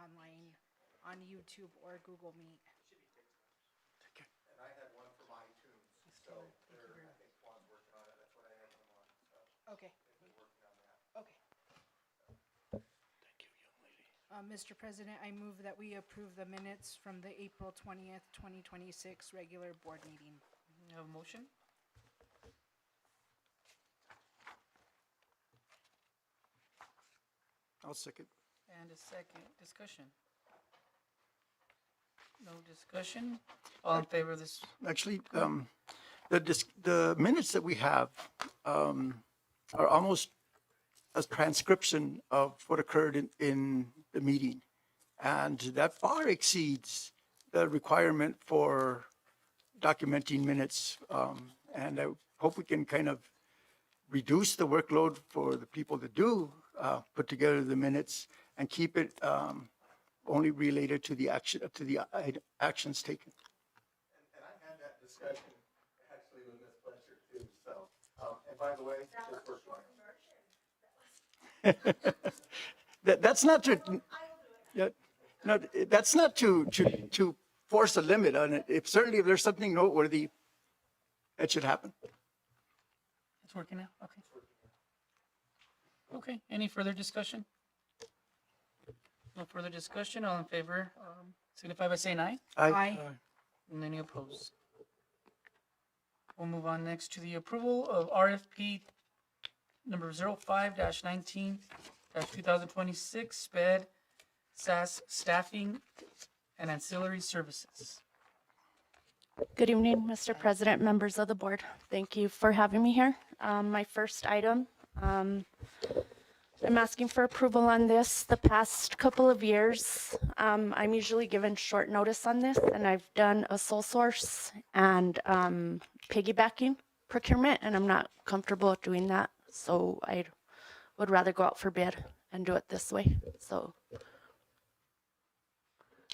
online on YouTube or Google Meet. And I had one from iTunes, so they're, I think Juan's working on it, that's what I had them on, so Okay, they've been working on that. okay. Mr. President, I move that we approve the minutes from the April 20th, 2026 regular board meeting. Have a motion? I'll second. And a second. Discussion? No discussion? All in favor of this? Actually, the minutes that we have are almost a transcription of what occurred in the meeting. And that far exceeds the requirement for documenting minutes. And I hope we can kind of reduce the workload for the people that do put together the minutes and keep it only related to the actions taken. And I had that discussion actually with Ms. Fletcher too, so, and by the way, just working on it. That's not to, yeah, no, that's not to force a limit on it. If certainly if there's something noteworthy, that should happen. It's working now? Okay. Okay, any further discussion? No further discussion, all in favor, signify by saying aye. Aye. And any opposed? We'll move on next to the approval of RFP number 05-19-2026, SPED, SAS staffing and ancillary services. Good evening, Mr. President, members of the board. Thank you for having me here. My first item, I'm asking for approval on this. The past couple of years, I'm usually given short notice on this, and I've done a sole source and piggybacking procurement, and I'm not comfortable with doing that. So I would rather go out for bid and do it this way. So.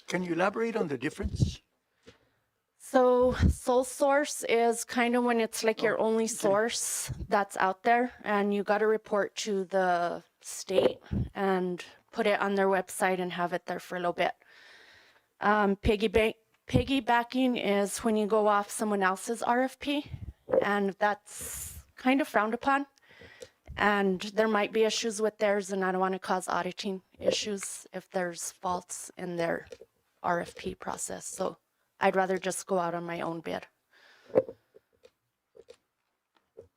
Can you elaborate on the difference? So sole source is kind of when it's like your only source that's out there, and you got to report to the state and put it on their website and have it there for a little bit. Piggybacking is when you go off someone else's RFP, and that's kind of frowned upon. And there might be issues with theirs, and I don't want to cause auditing issues if there's faults in their RFP process. So I'd rather just go out on my own bid.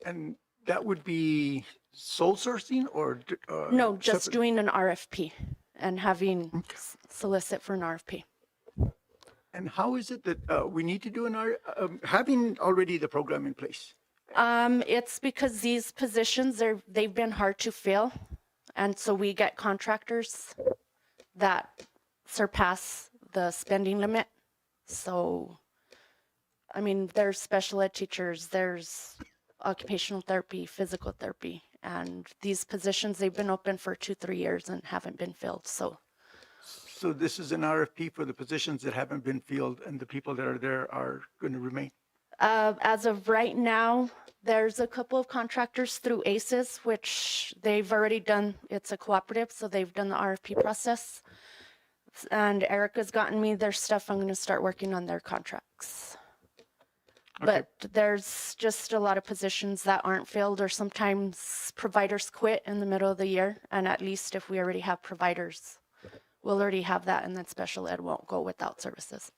And that would be sole sourcing or? No, just separate? doing an RFP and having solicit for an RFP. And how is it that we need to do having already the program in place? It's because these positions they've been hard to fill, and so we get contractors that surpass the spending limit. So, I mean, there's special ed teachers, there's occupational therapy, physical therapy, and these positions, they've been open for 2-3 years and haven't been filled. So this is an RFP for the positions that haven't been filled, and the people that are there are going to remain? as of right now, there's a couple of contractors through ACES, which they've already done. It's a cooperative, so they've done the RFP process. And Erica's gotten me their stuff. I'm going to start working on their contracts. Okay. But there's just a lot of positions that aren't filled, or sometimes providers quit in the middle of the year. And at least if we already have providers, we'll already have that, and then special ed won't go without services.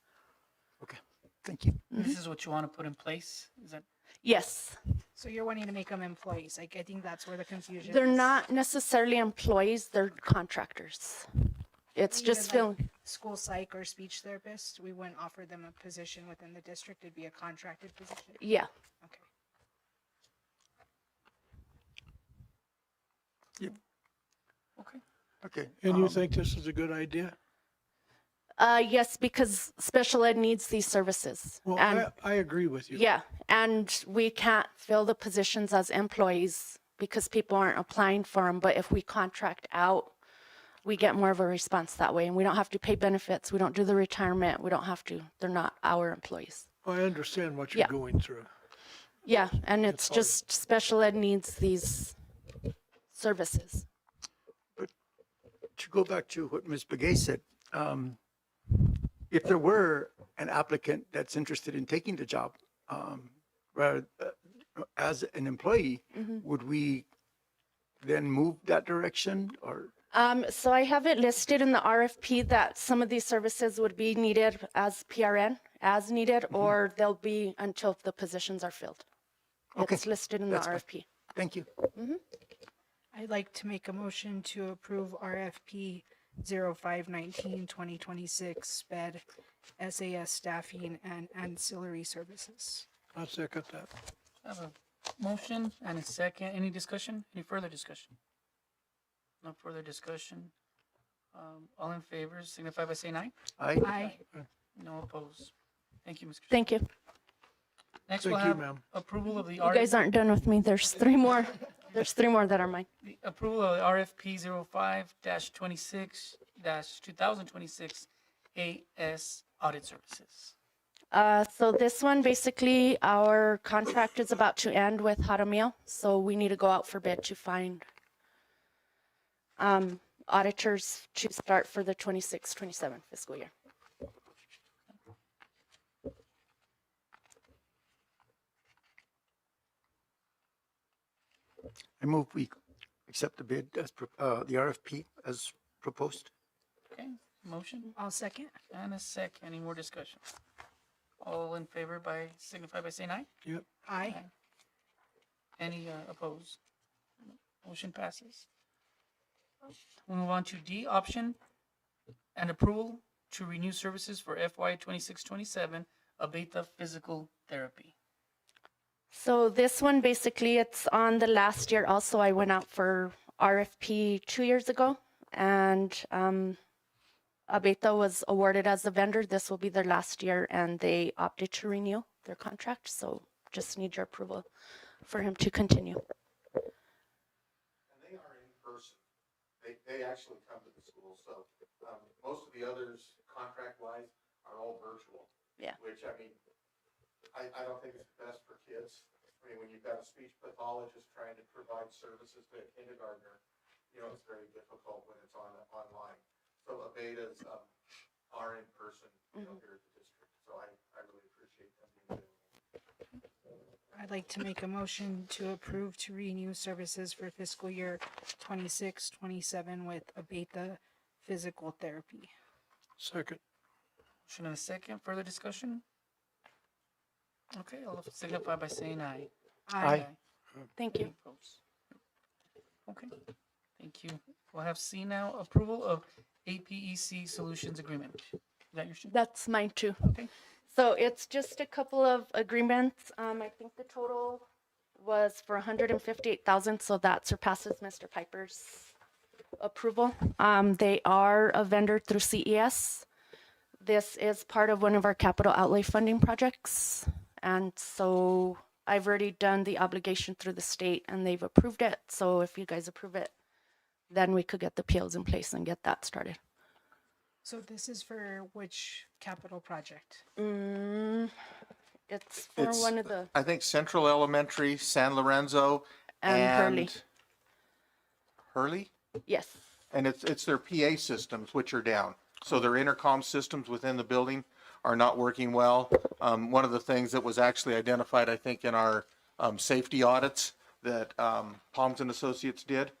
Okay, thank you. This is what you want to put in place? Is that? Yes. So you're wanting to make them employees. Like, I think that's where the confusion They're is. not necessarily employees, they're contractors. It's Even just like filling. school psych or speech therapist, we wouldn't offer them a position within the district. It'd be a contracted position. Yeah. Okay. Yep. Okay. Okay. And you think this is a good idea? Yes, because special ed needs these services. Well, And I agree with you. yeah, and we can't fill the positions as employees because people aren't applying for them. But if we contract out, we get more of a response that way, and we don't have to pay benefits. We don't do the retirement. We don't have to. They're not our employees. I understand what you're Yeah. going through. Yeah, and it's hard. just special ed needs these services. To go back to what Ms. Begay said, if there were an applicant that's interested in taking the job, rather, as an employee, would we then move that direction or? So I have it listed in the RFP that some of these services would be needed as PRN, as needed, or they'll be until the positions are filled. Okay, It's listed in the that's fine. RFP. Thank you. I'd like to make a motion to approve RFP 0519-2026 SPED SAS staffing and ancillary services. I'll second that. I have a motion and a second. Any discussion? Any further discussion? No further discussion. All in favor signify by saying aye. Aye. Aye. No opposed. Thank you, Mr. Thank you. Next, Thank we'll you, have ma'am. approval of the You guys aren't done with me. There's three more. There's three more that are mine. the approval of the RFP 05-26-2026 AS Audit Services. So this one, basically, our contract is about to end with Jaramillo, so we need to go out for bid to find auditors to start for the 26-27 fiscal year. I move we accept the bid as, the RFP as proposed. Okay, motion I'll second. and a second. Any more discussion? All in favor by signify by saying aye. Yep. Aye. Any opposed? Motion passes. We'll move on to D, option and approval to renew services for FY 26-27 Abeta Physical Therapy. So this one, basically, it's on the last year also. I went out for RFP 2 years ago, and Abeta was awarded as the vendor. This will be their last year, and they opted to renew their contract. So just need your approval for him to continue. And they are in person. They actually come to the school, so, most of the others, contract-wise, are all virtual. Yeah. Which, I mean, I don't think it's the best for kids. I mean, when you've got a speech pathologist trying to provide services to a kindergartner, you know, it's very difficult when it's online. So Abetas, are in person, you know, here at the district, so I really appreciate them being available. I'd like to make a motion to approve to renew services for fiscal year 26-27 with Abeta Physical Therapy. Second. Motion and a second. Further discussion? Okay, all signify by saying aye. Aye. Thank you. Any opposed? Okay, thank you. We'll have C now, approval of APEC Solutions Agreement. Is that your sheet? That's mine too. Okay. So it's just a couple of agreements. I think the total was for 158,000, so that surpasses Mr. Piper's approval. They are a vendor through CES. This is part of one of our capital outlay funding projects. And so I've already done the obligation through the state and they've approved it. So if you guys approve it, then we could get the POs in place and get that started. So this is for which capital project? It's for It's- one of the, I think Central Elementary, San Lorenzo, and Hurley. Hurley? Yes. And it's their PA systems which are down. So their intercom systems within the building are not working well. One of the things that was actually identified, I think, in our safety audits that Palms and Associates did.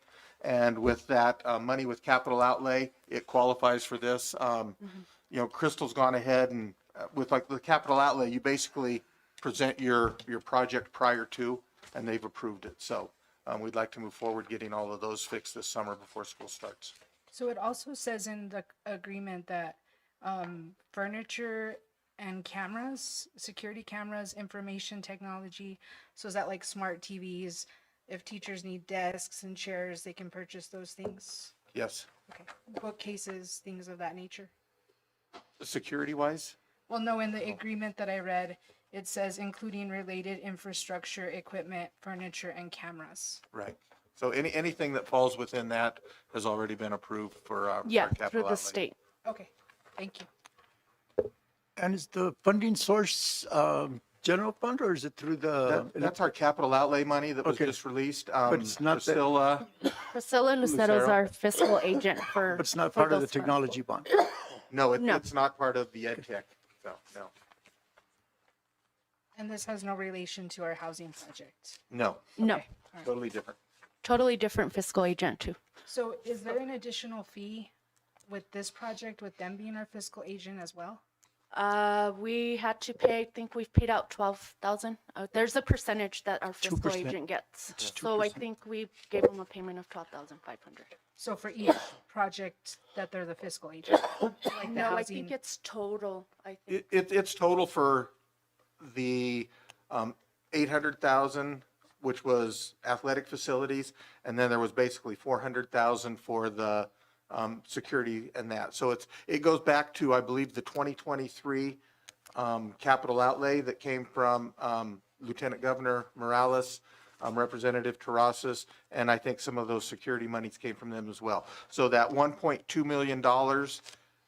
And with that money with capital outlay, it qualifies for this. You know, Crystal's gone ahead and with like the capital outlay, you basically present your project prior to, and they've approved it. So we'd like to move forward getting all of those fixed this summer before school starts. So it also says in the agreement that furniture and cameras, security cameras, information technology. So is that like smart TVs? If teachers need desks and chairs, they can purchase those things? Yes. Okay. Bookcases, things of that nature? Security wise? Well, no, in the agreement that I read, it says including related infrastructure, equipment, furniture, and cameras. Right. So anything that falls within that has already been approved for Yeah, capital through the outlay. state. Okay, thank you. And is the funding source general fund or is it through the? That's our capital outlay money that was Okay. just released. it's not that- Priscilla, Priscilla Lucero's Lucero. our fiscal agent for. But it's not for part of the those funds. technology bond. No, No. it's not part of the ed tech, so, no, And this has no relation to our housing project. no, No, Okay. totally different. totally different fiscal agent too. So is there an additional fee with this project, with them being our fiscal agent as well? We had to pay, I think we've paid out 12,000. There's a percentage that our fiscal 2%. agent gets. It's So I 2%. think we gave them a payment of 12,500. So for each project that they're the fiscal agent? Like the No, I housing- think it's total. I think It's total for the 800,000, which was athletic facilities, and then there was basically 400,000 for the security and that. So it goes back to, I believe, the 2023 capital outlay that came from Lieutenant Governor Morales, Representative Terrazas, and I think some of those security monies came from them as well. So that $1.2 million,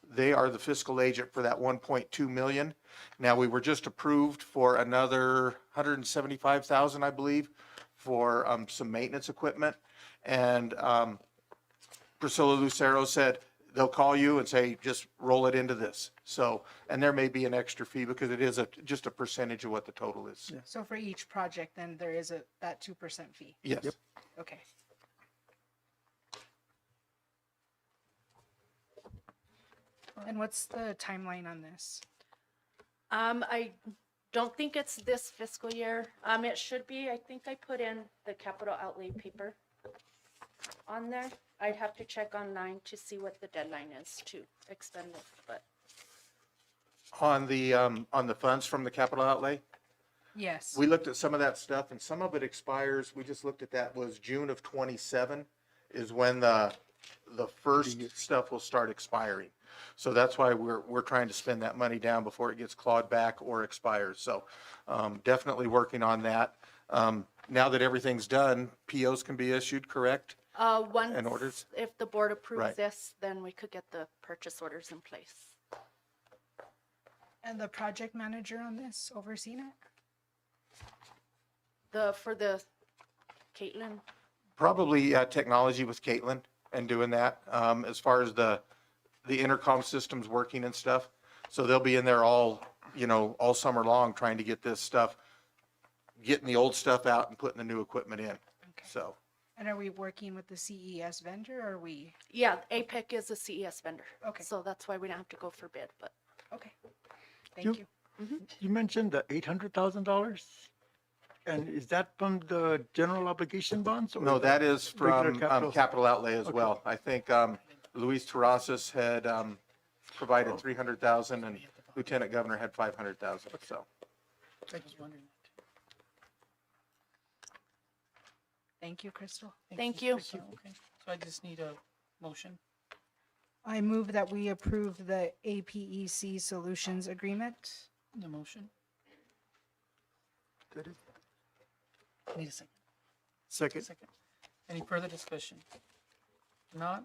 they are the fiscal agent for that 1.2 million. Now, we were just approved for another 175,000, I believe, for some maintenance equipment. And Priscilla Lucero said they'll call you and say, just roll it into this. So, and there may be an extra fee because it is just a percentage of what the total is. So for each project, then there is that 2% fee? Yes. Okay. And what's the timeline on this? I don't think it's this fiscal year. It should be. I think I put in the capital outlay paper on there. I'd have to check online to see what the deadline is to expend it, but On the funds from the capital outlay, Yes. we looked at some of that stuff and some of it expires. We just looked at that was June of 27 is when the first stuff will start expiring. So that's why we're trying to spend that money down before it gets clawed back or expires. So definitely working on that. Now that everything's done, POs can be issued, correct? once, And orders? if the board approves Right. this, then we could get the purchase orders in place. And the project manager on this overseeing it? For the Caitlin, Probably technology with Caitlin and doing that, as far as the intercom systems working and stuff. So they'll be in there all summer long trying to get this stuff, getting the old stuff out and putting the new equipment in. Okay. So, And are we working with the CES vendor or are we? yeah, APEC is a CES vendor. Okay. So that's why we don't have to go for bid, but Okay. Thank you. You mentioned the $800,000? And is that from the general obligation bonds? or no, that the is regular from capital outlay as well. I think Luis Terrazas had provided 300,000 and Lieutenant Governor had 500,000, so. I was wondering. Thank you, Crystal. Thank you. Okay, so I just need a motion. I move that we approve the APEC Solutions Agreement. The motion. That is- Need a second. Second. Second. Any further discussion? Not?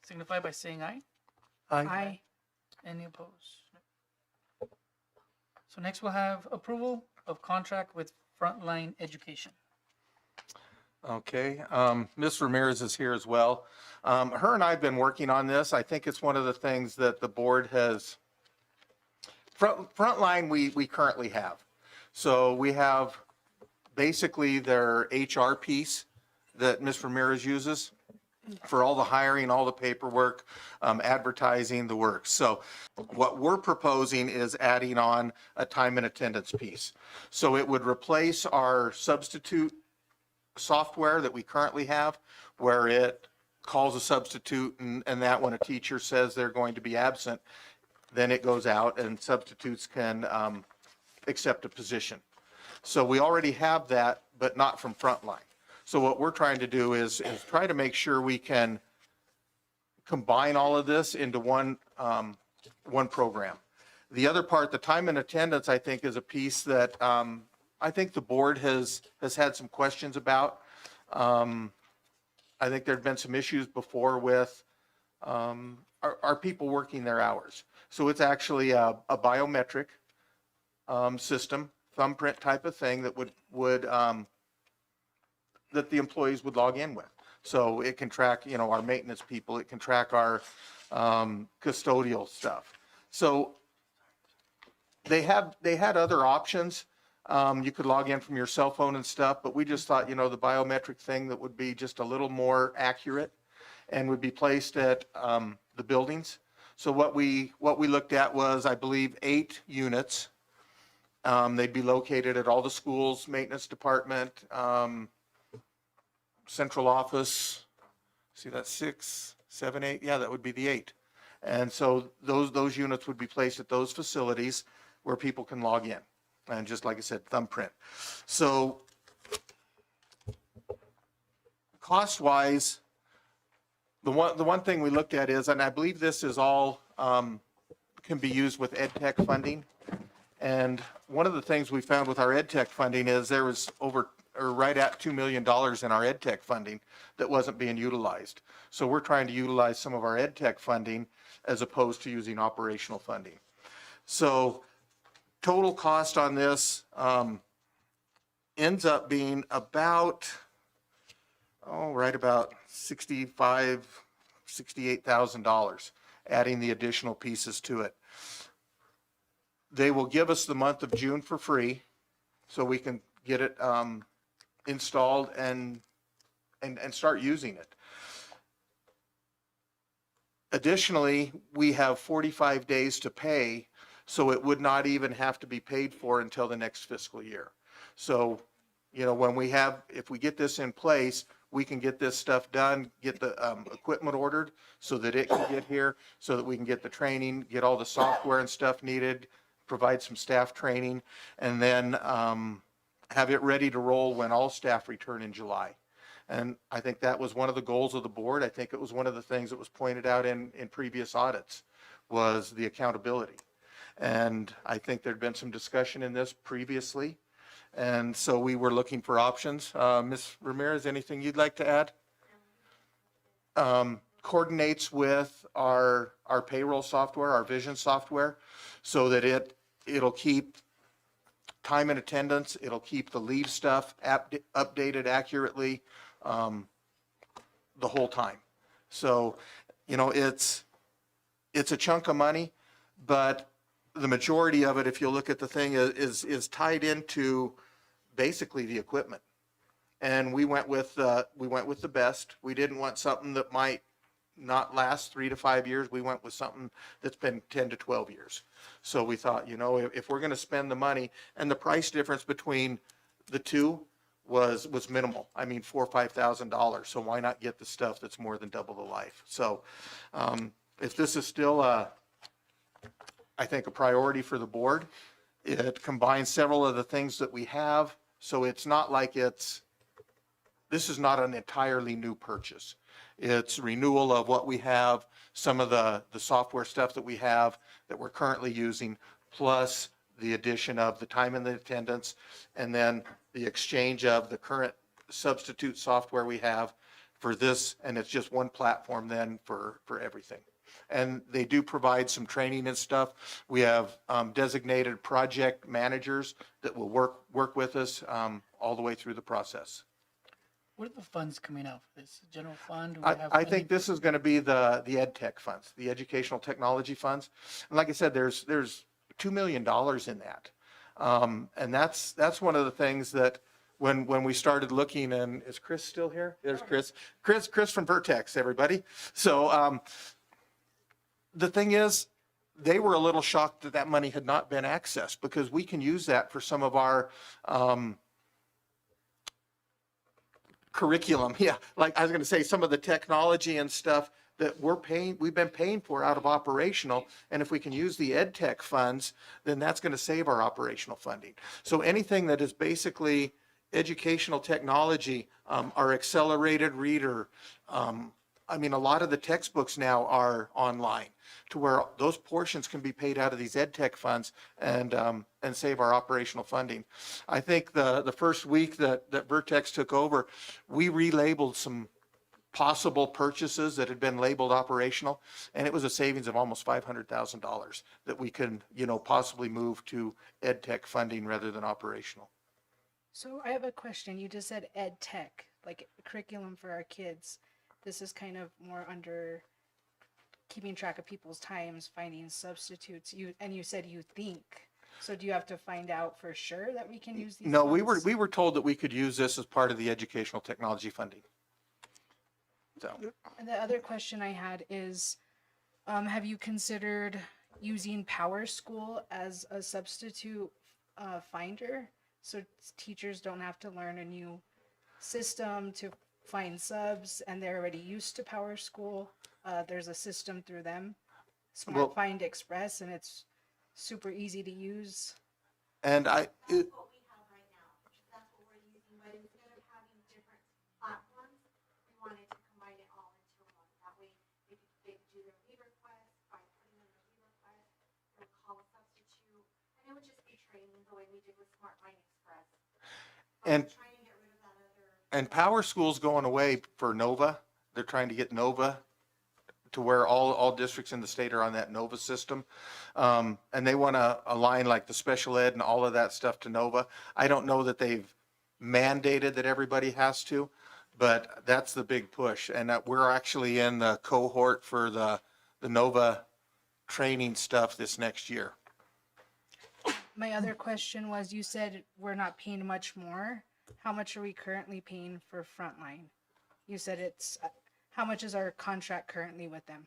Signify by saying aye. Aye. Any opposed? So next we'll have approval of contract with Frontline Education. Okay, Ms. Ramirez is here as well. Her and I have been working on this. I think it's one of the things that the board has, Frontline we currently have. So we have basically their HR piece that Ms. Ramirez uses for all the hiring, all the paperwork, advertising, the works. So what we're proposing is adding on a time and attendance piece. So it would replace our substitute software that we currently have, where it calls a substitute and that when a teacher says they're going to be absent, then it goes out and substitutes can accept a position. So we already have that, but not from Frontline. So what we're trying to do is try to make sure we can combine all of this into one program. The other part, the time and attendance, I think is a piece that I think the board has had some questions about. I think there'd been some issues before with our people working their hours. So it's actually a biometric system, thumbprint type of thing that would that the employees would log in with. So it can track, you know, our maintenance people, it can track our custodial stuff. So they had other options. You could log in from your cell phone and stuff, but we just thought, you know, the biometric thing that would be just a little more accurate and would be placed at the buildings. So what we looked at was, I believe, 8 units. They'd be located at all the schools, maintenance department, central office. See, that's 6, 7, 8. Yeah, that would be the 8. And so those units would be placed at those facilities where people can log in. And just like I said, thumbprint. So cost-wise, the one thing we looked at is, and I believe this is all can be used with ed tech funding. And one of the things we found with our ed tech funding is there was right at $2 million in our ed tech funding that wasn't being utilized. So we're trying to utilize some of our ed tech funding as opposed to using operational funding. So total cost on this ends up being about, right about $68,000, adding the additional pieces to it. They will give us the month of June for free, so we can get it installed and start using it. Additionally, we have 45 days to pay, so it would not even have to be paid for until the next fiscal year. So, you know, if we get this in place, we can get this stuff done, get the equipment ordered so that it can get here, so that we can get the training, get all the software and stuff needed, provide some staff training, and then have it ready to roll when all staff return in July. And I think that was one of the goals of the board. I think it was one of the things that was pointed out in previous audits, was the accountability. And I think there'd been some discussion in this previously. And so we were looking for options. Ms. Ramirez, anything you'd like to add? Coordinates with our payroll software, our vision software, so that it'll keep time and attendance, it'll keep the leave stuff updated accurately the whole time. So, you know, it's a chunk of money, but the majority of it, if you look at the thing, is tied into basically the equipment. And we went with the best. We didn't want something that might not last 3 to 5 years. We went with something that's been 10 to 12 years. So we thought, you know, if we're going to spend the money, and the price difference between the two was minimal. I mean, $4,000 or $5,000. So why not get the stuff that's more than double the life? So if this is still I think a priority for the board, it combines several of the things that we have. So it's not like this is not an entirely new purchase. It's renewal of what we have, some of the software stuff that we have that we're currently using, plus the addition of the time and the attendance, and then the exchange of the current substitute software we have for this, and it's just one platform then for everything. And they do provide some training and stuff. We have designated project managers that will work with us all the way through the process. What are the funds coming out for this? General fund? Do we have I money? think this is going to be the ed tech funds, the educational technology funds. And like I said, there's $2 million in that. And that's one of the things that when we started looking, and is Chris still here? There's Chris. Chris from Vertex, everybody. So the thing is, they were a little shocked that that money had not been accessed, because we can use that for some of our curriculum. Yeah, like I was going to say, some of the technology and stuff that we've been paying for out of operational. And if we can use the ed tech funds, then that's going to save our operational funding. So anything that is basically educational technology, our accelerated reader, I mean, a lot of the textbooks now are online, to where those portions can be paid out of these ed tech funds and save our operational funding. I think the first week that Vertex took over, we relabeled some possible purchases that had been labeled operational, and it was a savings of almost $500,000 that we can, you know, possibly move to ed tech funding rather than operational. So I have a question. You just said ed tech. like curriculum for our kids. This is kind of more under keeping track of people's times, finding substitutes. You said you think. So do you have to find out for sure that we can use these? No, funds? we were told that we could use this as part of the educational technology funding. So, And the other question I had is, have you considered using Power School as a substitute finder? So teachers don't have to learn a new system to find subs and they're already used to Power School. There's a system through them, Smart Well- Find Express, and it's super easy to use. and What we have right now, that's what we're using, but instead of having different platforms, we wanted to combine it all into one. That way, they could do their leave request, by putting in their leave request, they would call a substitute, and it would just be training the way we did with Smart Find Express. But And- we're trying to get rid of that other. and Power School's going away for Nova. They're trying to get Nova to where all districts in the state are on that Nova system. And they want to align like the special ed and all of that stuff to Nova. I don't know that they've mandated that everybody has to, but that's the big push. And that we're actually in the cohort for the Nova training stuff this next year. My other question was, you said we're not paying much more. How much are we currently paying for Frontline? You said it's, how much is our contract currently with them?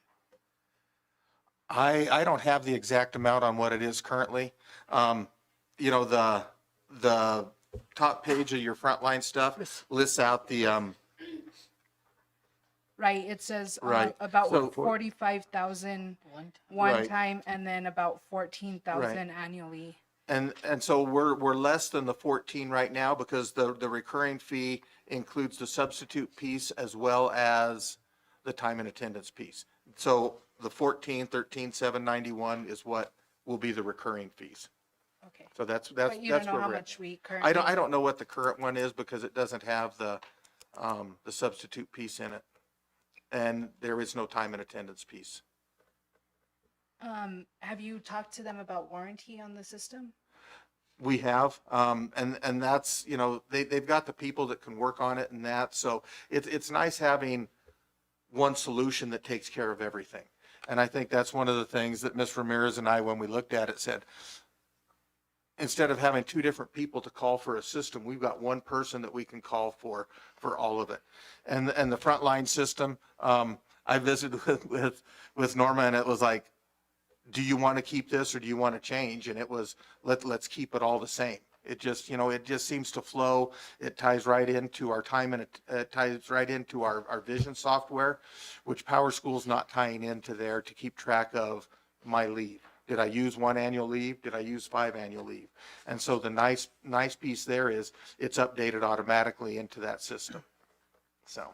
I don't have the exact amount on what it is currently. You know, the top page of your frontline stuff lists out the, Right, it says Right. about So- 45,000 One time. one Right. time and then about 14,000 annually. and so we're less than the 14 right now because the recurring fee includes the substitute piece as well as the time and attendance piece. So the 14, 13, 791 is what will be the recurring fees. Okay. So that's But you don't know where how we're at. much we currently. I don't know what the current one is because it doesn't have the substitute piece in it. And there is no time and attendance piece. Have you talked to them about warranty on the system? We have, and that's, you know, they've got the people that can work on it and that, so it's nice having one solution that takes care of everything. And I think that's one of the things that Ms. Ramirez and I, when we looked at it, said, instead of having two different people to call for a system, we've got one person that we can call for all of it. And the frontline system, I visited with Norma and it was like, do you want to keep this or do you want to change? And it was, let's keep it all the same. It just, you know, it just seems to flow. It ties right into our time and it ties right into our vision software, which Power School's not tying into there to keep track of my leave. Did I use 1 annual leave? Did I use 5 annual leave? And so the nice piece there is it's updated automatically into that system. So.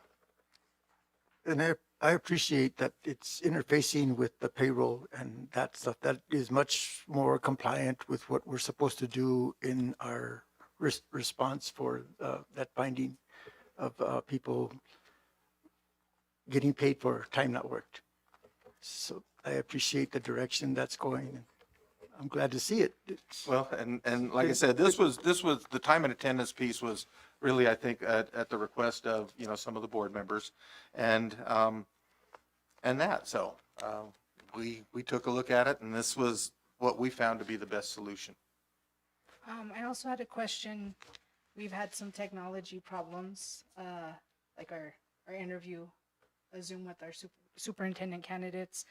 And I appreciate that it's interfacing with the payroll and that stuff. That is much more compliant with what we're supposed to do in our response for that finding of people getting paid for time not worked. So I appreciate the direction that's going. I'm glad to see it. Well, and like I said, this was the time and attendance piece was really, I think, at the request of, you know, some of the board members and that, so, we took a look at it and this was what we found to be the best solution. I also had a question. We've had some technology problems, like our interview, a Zoom with our superintendent candidates.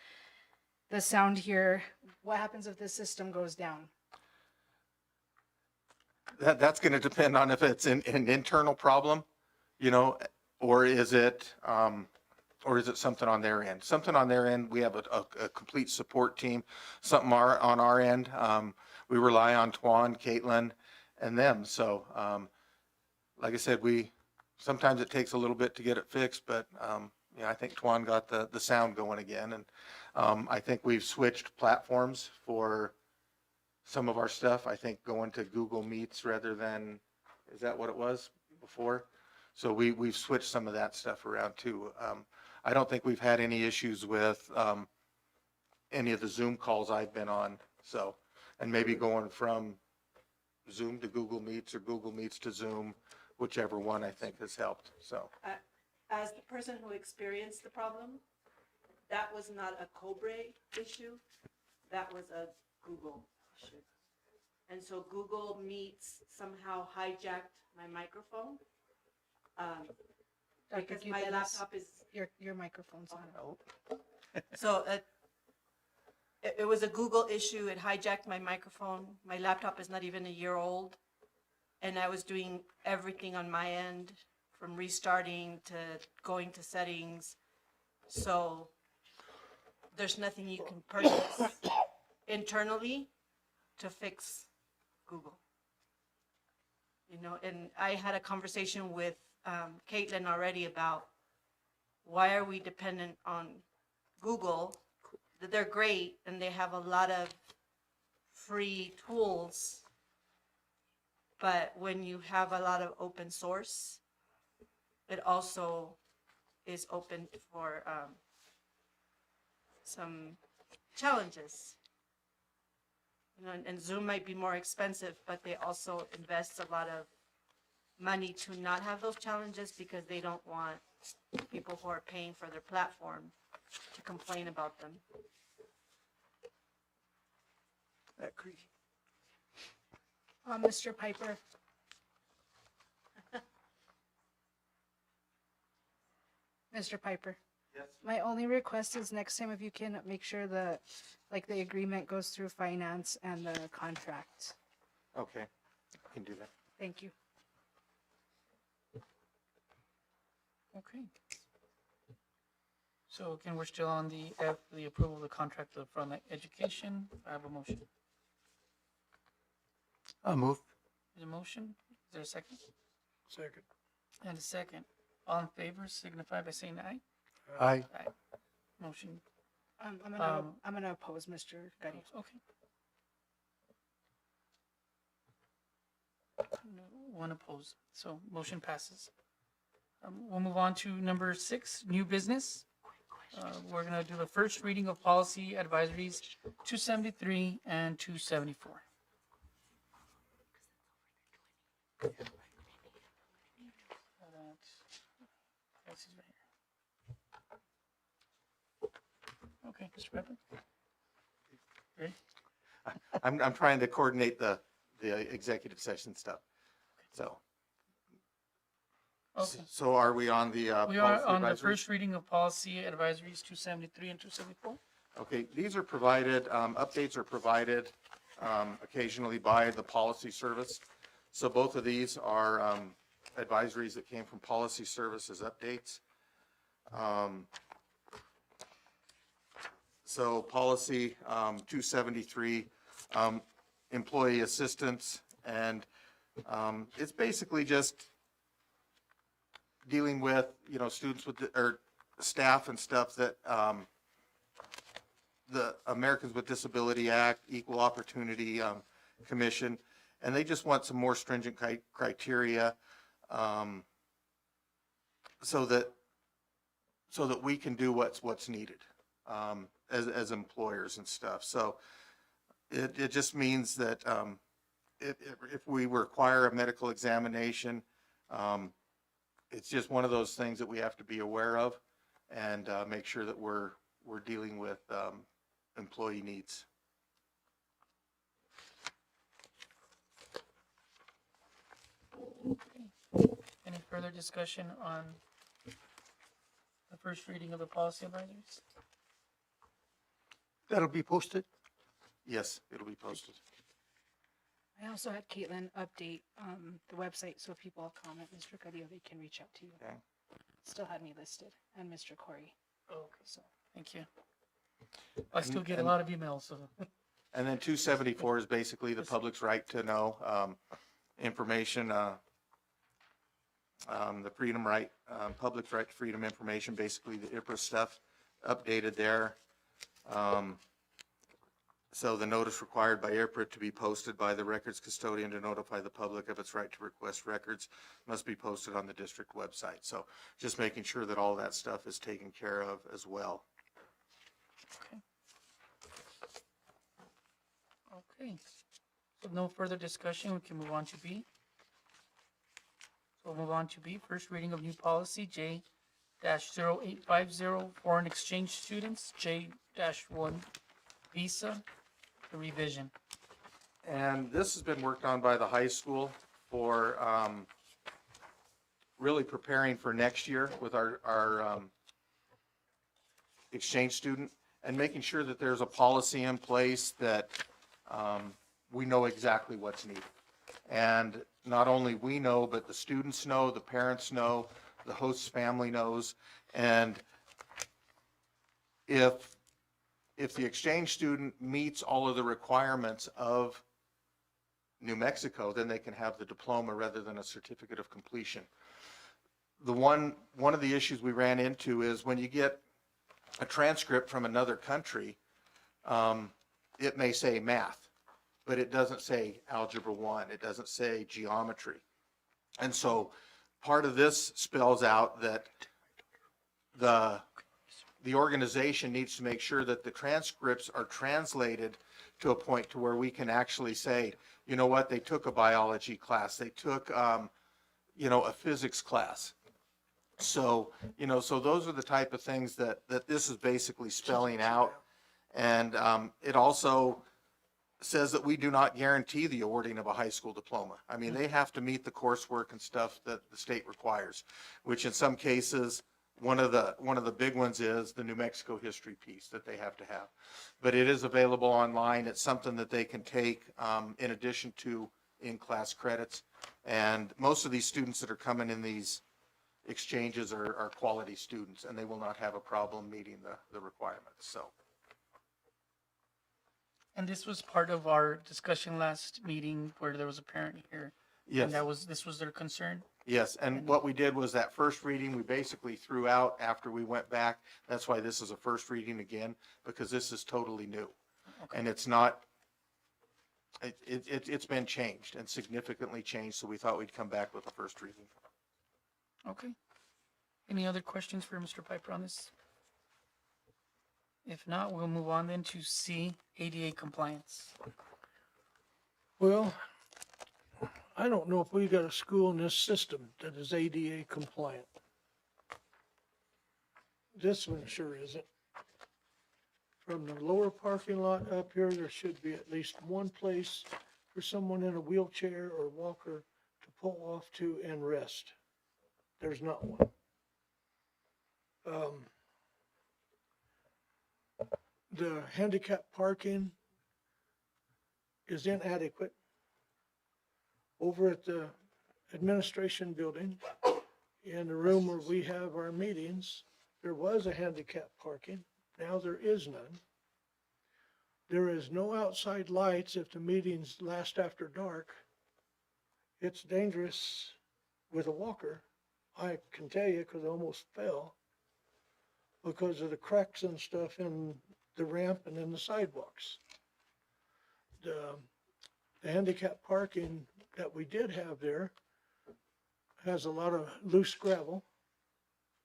The sound here, what happens if the system goes down? That's gonna depend on if it's an internal problem, you know, or is it something on their end? Something on their end, we have a complete support team. Something on our end, we rely on Twan, Caitlin, and them. So, like I said, sometimes it takes a little bit to get it fixed, but, you know, I think Twan got the sound going again. And, I think we've switched platforms for some of our stuff. I think going to Google Meets rather than, is that what it was before? So we've switched some of that stuff around too. I don't think we've had any issues with any of the Zoom calls I've been on. So, and maybe going from Zoom to Google Meets or Google Meets to Zoom, whichever one I think has helped, so. As the person who experienced the problem, that was not a Cobre issue, that was a Google issue. And so Google Meets somehow hijacked my microphone. Because my laptop is, Your microphone's on. so it was a Google issue, it hijacked my microphone. My laptop is not even a year old. And I was doing everything on my end, from restarting to going to settings. So there's nothing you can purchase internally to fix Google. You know, and I had a conversation with Caitlin already about why are we dependent on Google? That they're great and they have a lot of free tools, but when you have a lot of open source, it also is open for some challenges. You know, and Zoom might be more expensive, but they also invest a lot of money to not have those challenges because they don't want people who are paying for their platform to complain about them. I agree. Mr. Piper. Mr. Piper. Yes. My only request is next time if you can make sure the agreement goes through finance and the contract. Okay, I can do that. Thank you. Okay. So again, we're still on the F, the approval of the contract of Frontline Education. I have a motion. I'll move. There's a motion. Is there a second? Second. And a second. All in favor signify by saying aye. Aye. Aye. Motion. I'm gonna oppose Mr. Gutty. Okay. No, one opposed. So motion passes. We'll move on to number 6, new business. We're gonna do the first reading of policy advisories 273 and 274. This is right here. Okay, Mr. Pepper. Ready? I'm trying to coordinate the executive session stuff, so. Okay. So are we on the, We are policy on the advisories? first reading of policy advisories 273 and 274. Okay, these are provided, updates are provided occasionally by the policy service. So both of these are advisories that came from policy services updates. So policy 273, employee assistance, and it's basically just dealing with, you know, students with, or staff and stuff that the Americans with Disability Act, Equal Opportunity Commission, and they just want some more stringent criteria so that we can do what's needed as employers and stuff. So it just means that if we require a medical examination, it's just one of those things that we have to be aware of and make sure that we're dealing with employee needs. Any further discussion on the first reading of the policy advisories? That'll be posted. Yes, it'll be posted. I also had Caitlin update the website, so if people comment, Mr. Gutierrez, they can reach out to you. Okay. Still had me listed, and Mr. Corey. Okay, so, thank you. I still get a lot of emails, so. And then 274 is basically the public's right to know information, the freedom right, public's right to freedom information, basically the IPRA stuff updated there. So the notice required by IPRA to be posted by the records custodian to notify the public of its right to request records must be posted on the district website. So just making sure that all that stuff is taken care of as well. Okay. Okay. So no further discussion, we can move on to B. We'll move on to B, first reading of new policy J-0850, foreign exchange students, J-1 visa, the revision. And this has been worked on by the high school for really preparing for next year with our exchange student and making sure that there's a policy in place that we know exactly what's needed. And not only we know, but the students know, the parents know, the host's family knows. And if the exchange student meets all of the requirements of New Mexico, then they can have the diploma rather than a certificate of completion. One of the issues we ran into is when you get a transcript from another country, it may say math, but it doesn't say Algebra 1, it doesn't say geometry. And so part of this spells out that the organization needs to make sure that the transcripts are translated to a point to where we can actually say, you know what, they took a biology class, they took, a physics class. So, so those are the type of things that this is basically spelling out. And it also says that we do not guarantee the awarding of a high school diploma. I mean, they have to meet the coursework and stuff that the state requires, which in some cases, one of the big ones is the New Mexico history piece that they have to have. But it is available online. It's something that they can take in addition to in-class credits. And most of these students that are coming in these exchanges are quality students, and they will not have a problem meeting the requirements. So. And this was part of our discussion last meeting where there was a parent here. Yes. And this was their concern? Yes, and what we did was that first reading, we basically threw out after we went back. That's why this is a first reading again, because this is totally new. Okay. And it's not, it's been changed and significantly changed, so we thought we'd come back with a first reading. Okay. Any other questions for Mr. Piper on this? If not, we'll move on then to C, ADA compliance. Well, I don't know if we got a school in this system that is ADA compliant. This one sure isn't. From the lower parking lot up here, there should be at least one place for someone in a wheelchair or walker to pull off to and rest. There's not one. The handicap parking is inadequate. Over at the administration building, in the room where we have our meetings, there was a handicap parking. Now there is none. There is no outside lights if the meetings last after dark. It's dangerous with a walker. I can tell you because I almost fell because of the cracks and stuff in the ramp and in the sidewalks. The handicap parking that we did have there has a lot of loose gravel.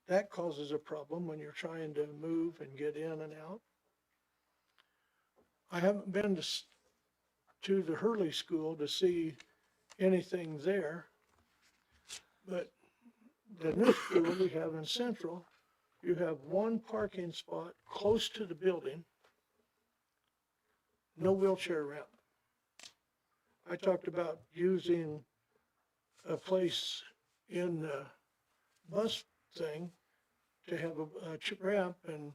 That causes a problem when you're trying to move and get in and out. I haven't been to the Hurley School to see anything there, but the new school we have in Central, you have one parking spot close to the building, no wheelchair ramp. I talked about using a place in the bus thing to have a ramp, and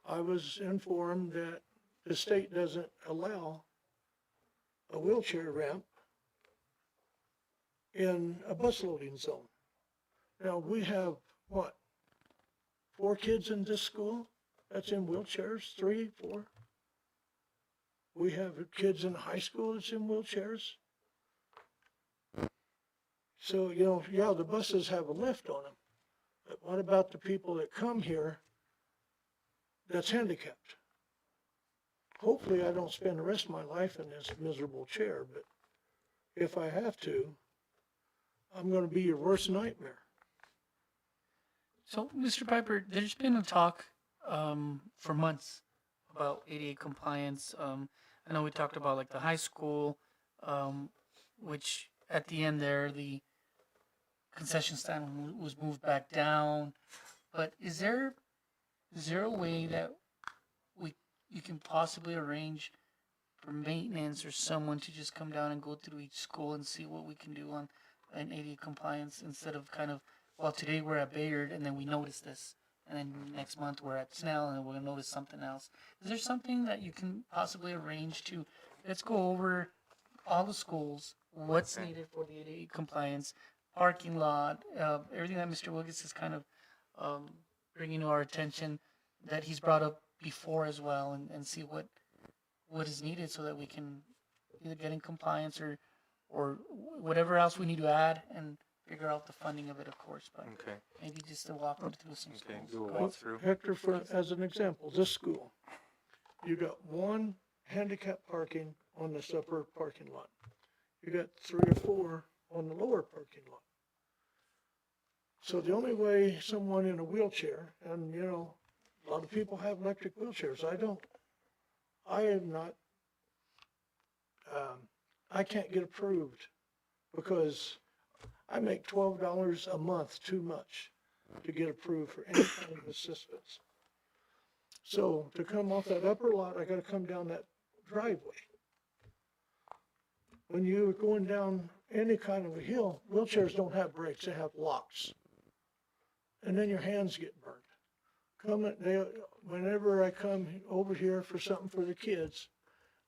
I was informed that the state doesn't allow a wheelchair ramp in a bus loading zone. Now, we have, what, 4 kids in this school that's in wheelchairs, 3, 4? We have kids in high school that's in wheelchairs. So, yeah, the buses have a lift on them. But what about the people that come here that's handicapped? Hopefully I don't spend the rest of my life in this miserable chair, but if I have to, I'm going to be your worst nightmare. So, Mr. Piper, there's been a talk for months about ADA compliance. I know we talked about like the high school, which at the end there, the concession stand was moved back down. But is there a way that you can possibly arrange for maintenance or someone to just come down and go through each school and see what we can do on an ADA compliance instead of kind of, well, today we're at Bayard and then we notice this, and then next month we're at Snell and then we're gonna notice something else. Is there something that you can possibly arrange to, let's go over all the schools, what's needed for the ADA compliance, parking lot, everything that Mr. Wilkes is kind of bringing to our attention that he's brought up before as well, and see what is needed so that we can either get in compliance or whatever else we need to add and figure out the funding of it, of course, but Okay, maybe just to walk them through some okay, schools. do a Go ahead. walkthrough. Hector, as an example, this school, you got one handicap parking on this upper parking lot. You got 3 or 4 on the lower parking lot. So the only way someone in a wheelchair, and you know, a lot of people have electric wheelchairs, I don't. I am not, I can't get approved because I make $12 a month too much to get approved for any kind of assistance. So to come off that upper lot, I gotta come down that driveway. When you're going down any kind of a hill, wheelchairs don't have brakes, they have locks. And then your hands get burned. Whenever I come over here for something for the kids,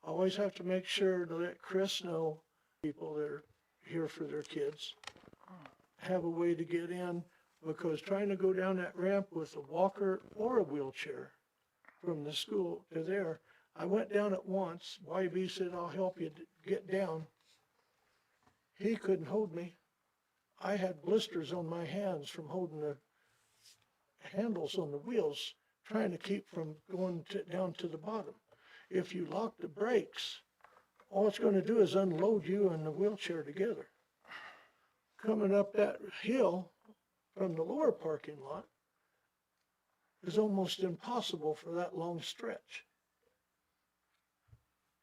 I always have to make sure to let Chris know, people that are here for their kids, have a way to get in, because trying to go down that ramp with a walker or a wheelchair from the school to there, I went down it once, YB said, I'll help you get down. He couldn't hold me. I had blisters on my hands from holding the handles on the wheels, trying to keep from going down to the bottom. If you lock the brakes, all it's going to do is unload you and the wheelchair together. Coming up that hill from the lower parking lot is almost impossible for that long stretch.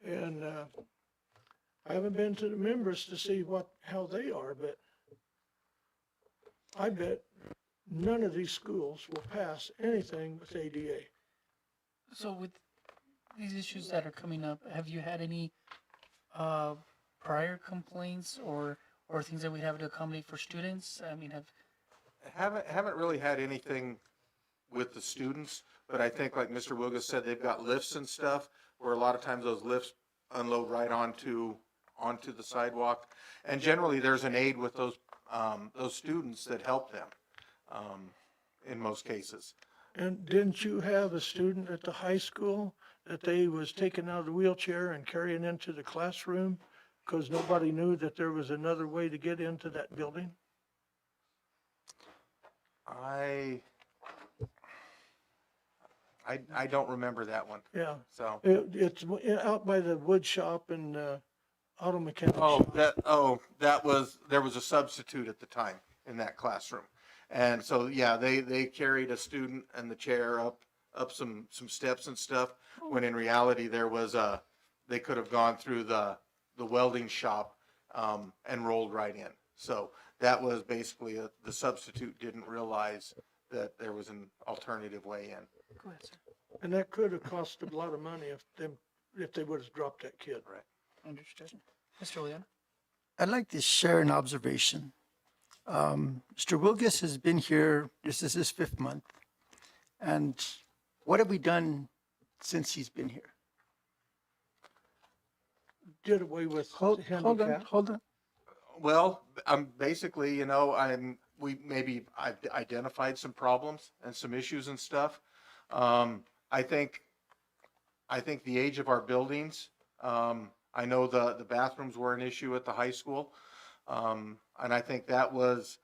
And I haven't been to the members to see how they are, but I bet none of these schools will pass anything with ADA. So with these issues that are coming up, have you had any prior complaints or things that we have to accommodate for students? I mean, Haven't really had anything with the students, but I think like Mr. Wilgus said, they've got lifts and stuff where a lot of times those lifts unload right onto the sidewalk. And generally there's an aid with those students that help them, in most cases. And didn't you have a student at the high school that they was taken out of the wheelchair and carrying into the classroom because nobody knew that there was another way to get into that building? I don't remember that one, Yeah, so. it's out by the wood shop and auto mechanic Oh, shop. there was a substitute at the time in that classroom. And so, yeah, they carried a student and the chair up some steps and stuff, when in reality they could have gone through the welding shop, and rolled right in. So that was basically the substitute didn't realize that there was an alternative way in. go ahead, sir. And that could have cost a lot of money if they would have dropped that kid. Right. Understood. Mr. Leon? I'd like to share an observation. Mr. Wilgus has been here, this is his 5th month. And what have we done since he's been here? Did away with Hold handicap. on. Well, basically, I've identified some problems and some issues and stuff. I think the age of our buildings, I know the bathrooms were an issue at the high school. And I think that was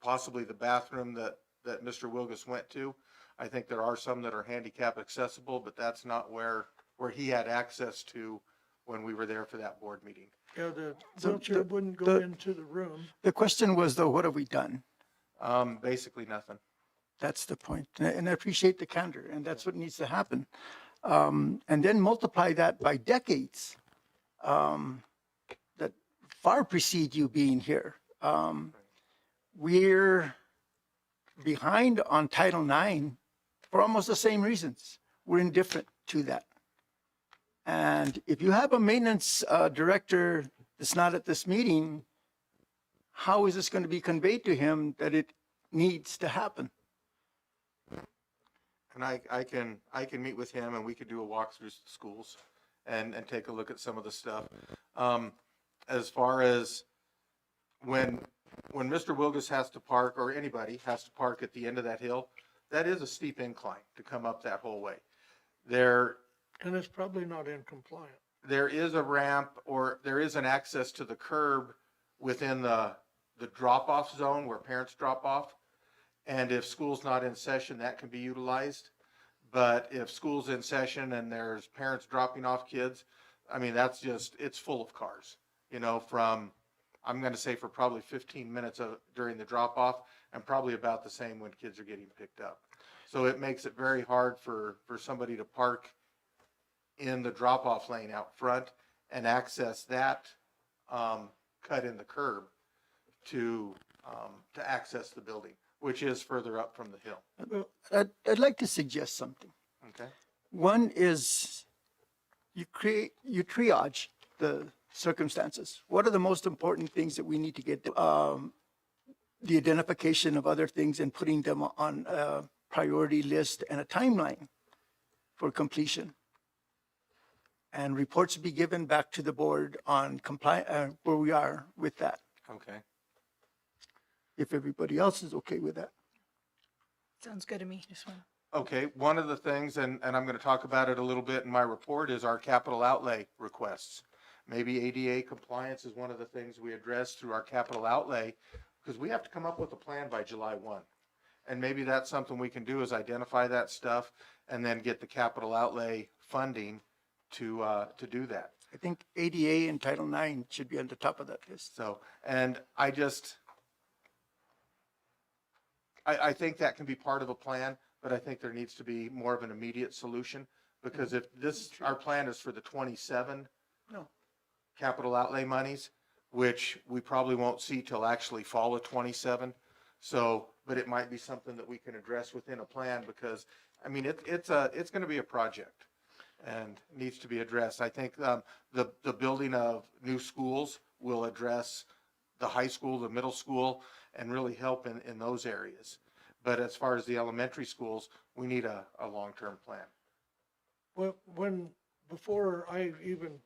possibly the bathroom that Mr. Wilgus went to. I think there are some that are handicap accessible, but that's not where he had access to when we were there for that board meeting. Yeah, the So wheelchair wouldn't go into the room. The question was though, what have we done? Basically nothing. That's the point. And I appreciate the candor, and that's what needs to happen. And then multiply that by decades that far precede you being here. we're behind on Title IX for almost the same reasons. We're indifferent to that. And if you have a maintenance director that's not at this meeting, how is this going to be conveyed to him that it needs to happen? And I can meet with him and we could do a walk through the schools and take a look at some of the stuff. As far as when Mr. Wilgus has to park, or anybody has to park at the end of that hill, that is a steep incline to come up that whole way. And it's probably not in compliance. There is a ramp, or there is an access to the curb within the drop-off zone where parents drop off. And if school's not in session, that can be utilized. But if school's in session and there's parents dropping off kids, I mean, it's full of cars, from, I'm going to say for probably 15 minutes during the drop-off, and probably about the same when kids are getting picked up. So it makes it very hard for somebody to park in the drop-off lane out front and access that cut in the curb to access the building, which is further up from the hill. I'd like to suggest something. Okay. One is you triage the circumstances. What are the most important things that we need to get? The identification of other things and putting them on a priority list and a timeline for completion. And reports be given back to the board on where we are with that, Okay. if everybody else is okay with that. Sounds good to me. Okay, one of the things, and I'm going to talk about it a little bit in my report, is our capital outlay requests. Maybe ADA compliance is one of the things we address through our capital outlay, because we have to come up with a plan by July 1. And maybe that's something we can do, is identify that stuff and then get the capital outlay funding to do that. I think ADA and Title IX should be on the top of that list. So, and I think that can be part of a plan, but I think there needs to be more of an immediate solution, because if our plan is for the 27 capital outlay monies, which we probably won't see till actually fall of 27. So, but it might be something that we can address within a plan, because I mean, it's going to be a project and needs to be addressed. I think the building of new schools will address the high school, the middle school, and really help in those areas. But as far as the elementary schools, we need a long-term plan. Well, before I even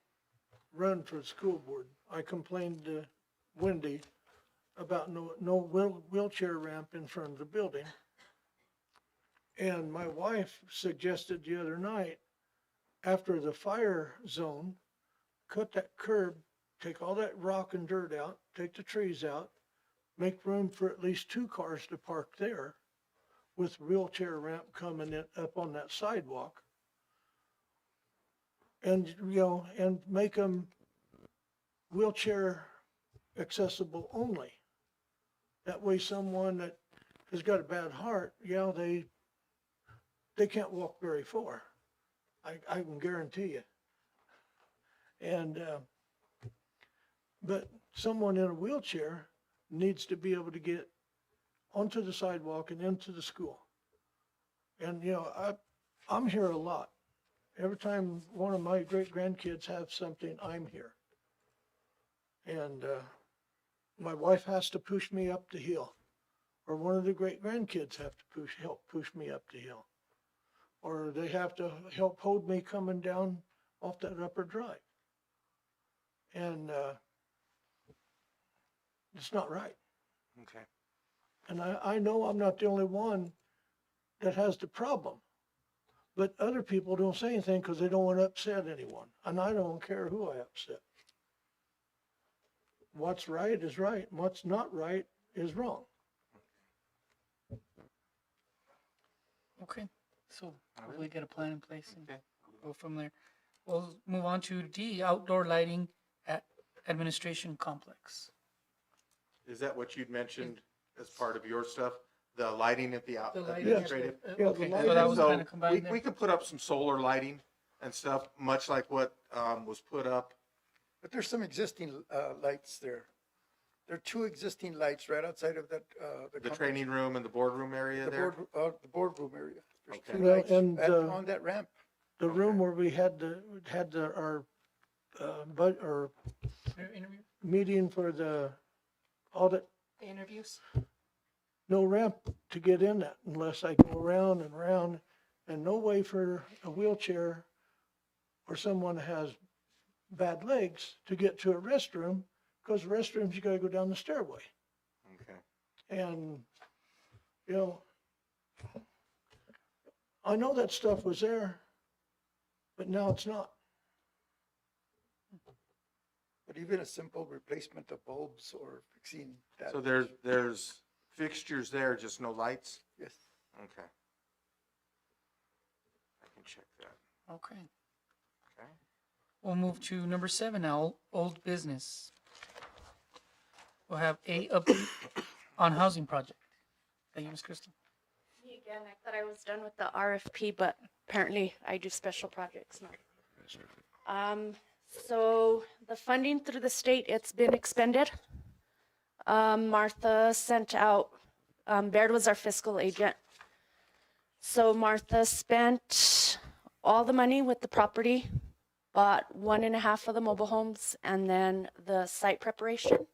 run for the school board, I complained to Wendy about no wheelchair ramp in front of the building. And my wife suggested the other night, after the fire zone, cut that curb, take all that rock and dirt out, take the trees out, make room for at least 2 cars to park there, with wheelchair ramp coming in up on that sidewalk. And, and make them wheelchair accessible only. That way someone that has got a bad heart, they can't walk very far. I can guarantee you. And, but someone in a wheelchair needs to be able to get onto the sidewalk and into the school. And, I'm here a lot. Every time one of my great grandkids have something, I'm here. And my wife has to push me up the hill, or one of the great grandkids have to help push me up the hill, or they have to help hold me coming down off that upper drive. And it's not right. Okay. And I know I'm not the only one that has the problem. But other people don't say anything because they don't want to upset anyone. And I don't care who I upset. What's right is right. And what's not right is wrong. Okay, so hopefully get a plan in place and Okay. go from there. We'll move on to D, outdoor lighting at administration complex. Is that what you'd mentioned as part of your stuff? The lighting at the The lighting at administrative? the- Yeah, the Okay, lighting. so that was So kind of combined we there. could put up some solar lighting and stuff, much like what was put up. But there's some existing lights there. There are two existing lights right outside of that, The conference- training room and the boardroom area the there? the boardroom area. There's Okay. two Well, lights and, on that ramp. The room where we had our, our Interview? meeting for the audit, The interviews. no ramp to get in that unless I go around and around, and no way for a wheelchair or someone that has bad legs to get to a restroom, because restrooms, you gotta go down the stairway. Okay. And, you know, I know that stuff was there, but now it's not. But even a simple replacement of bulbs or fixing that. So there's fixtures there, just no lights? Yes. Okay. I can check that. Okay. Okay. We'll move to number 7 now, old business. We'll have a update on housing project. Thank you, Ms. Crystal. Me again, I thought I was done with the RFP, but apparently I do special projects now. So the funding through the state, it's been expended. Martha sent out, Baird was our fiscal agent. So Martha spent all the money with the property, bought 1.5 of the mobile homes, and then the site preparation.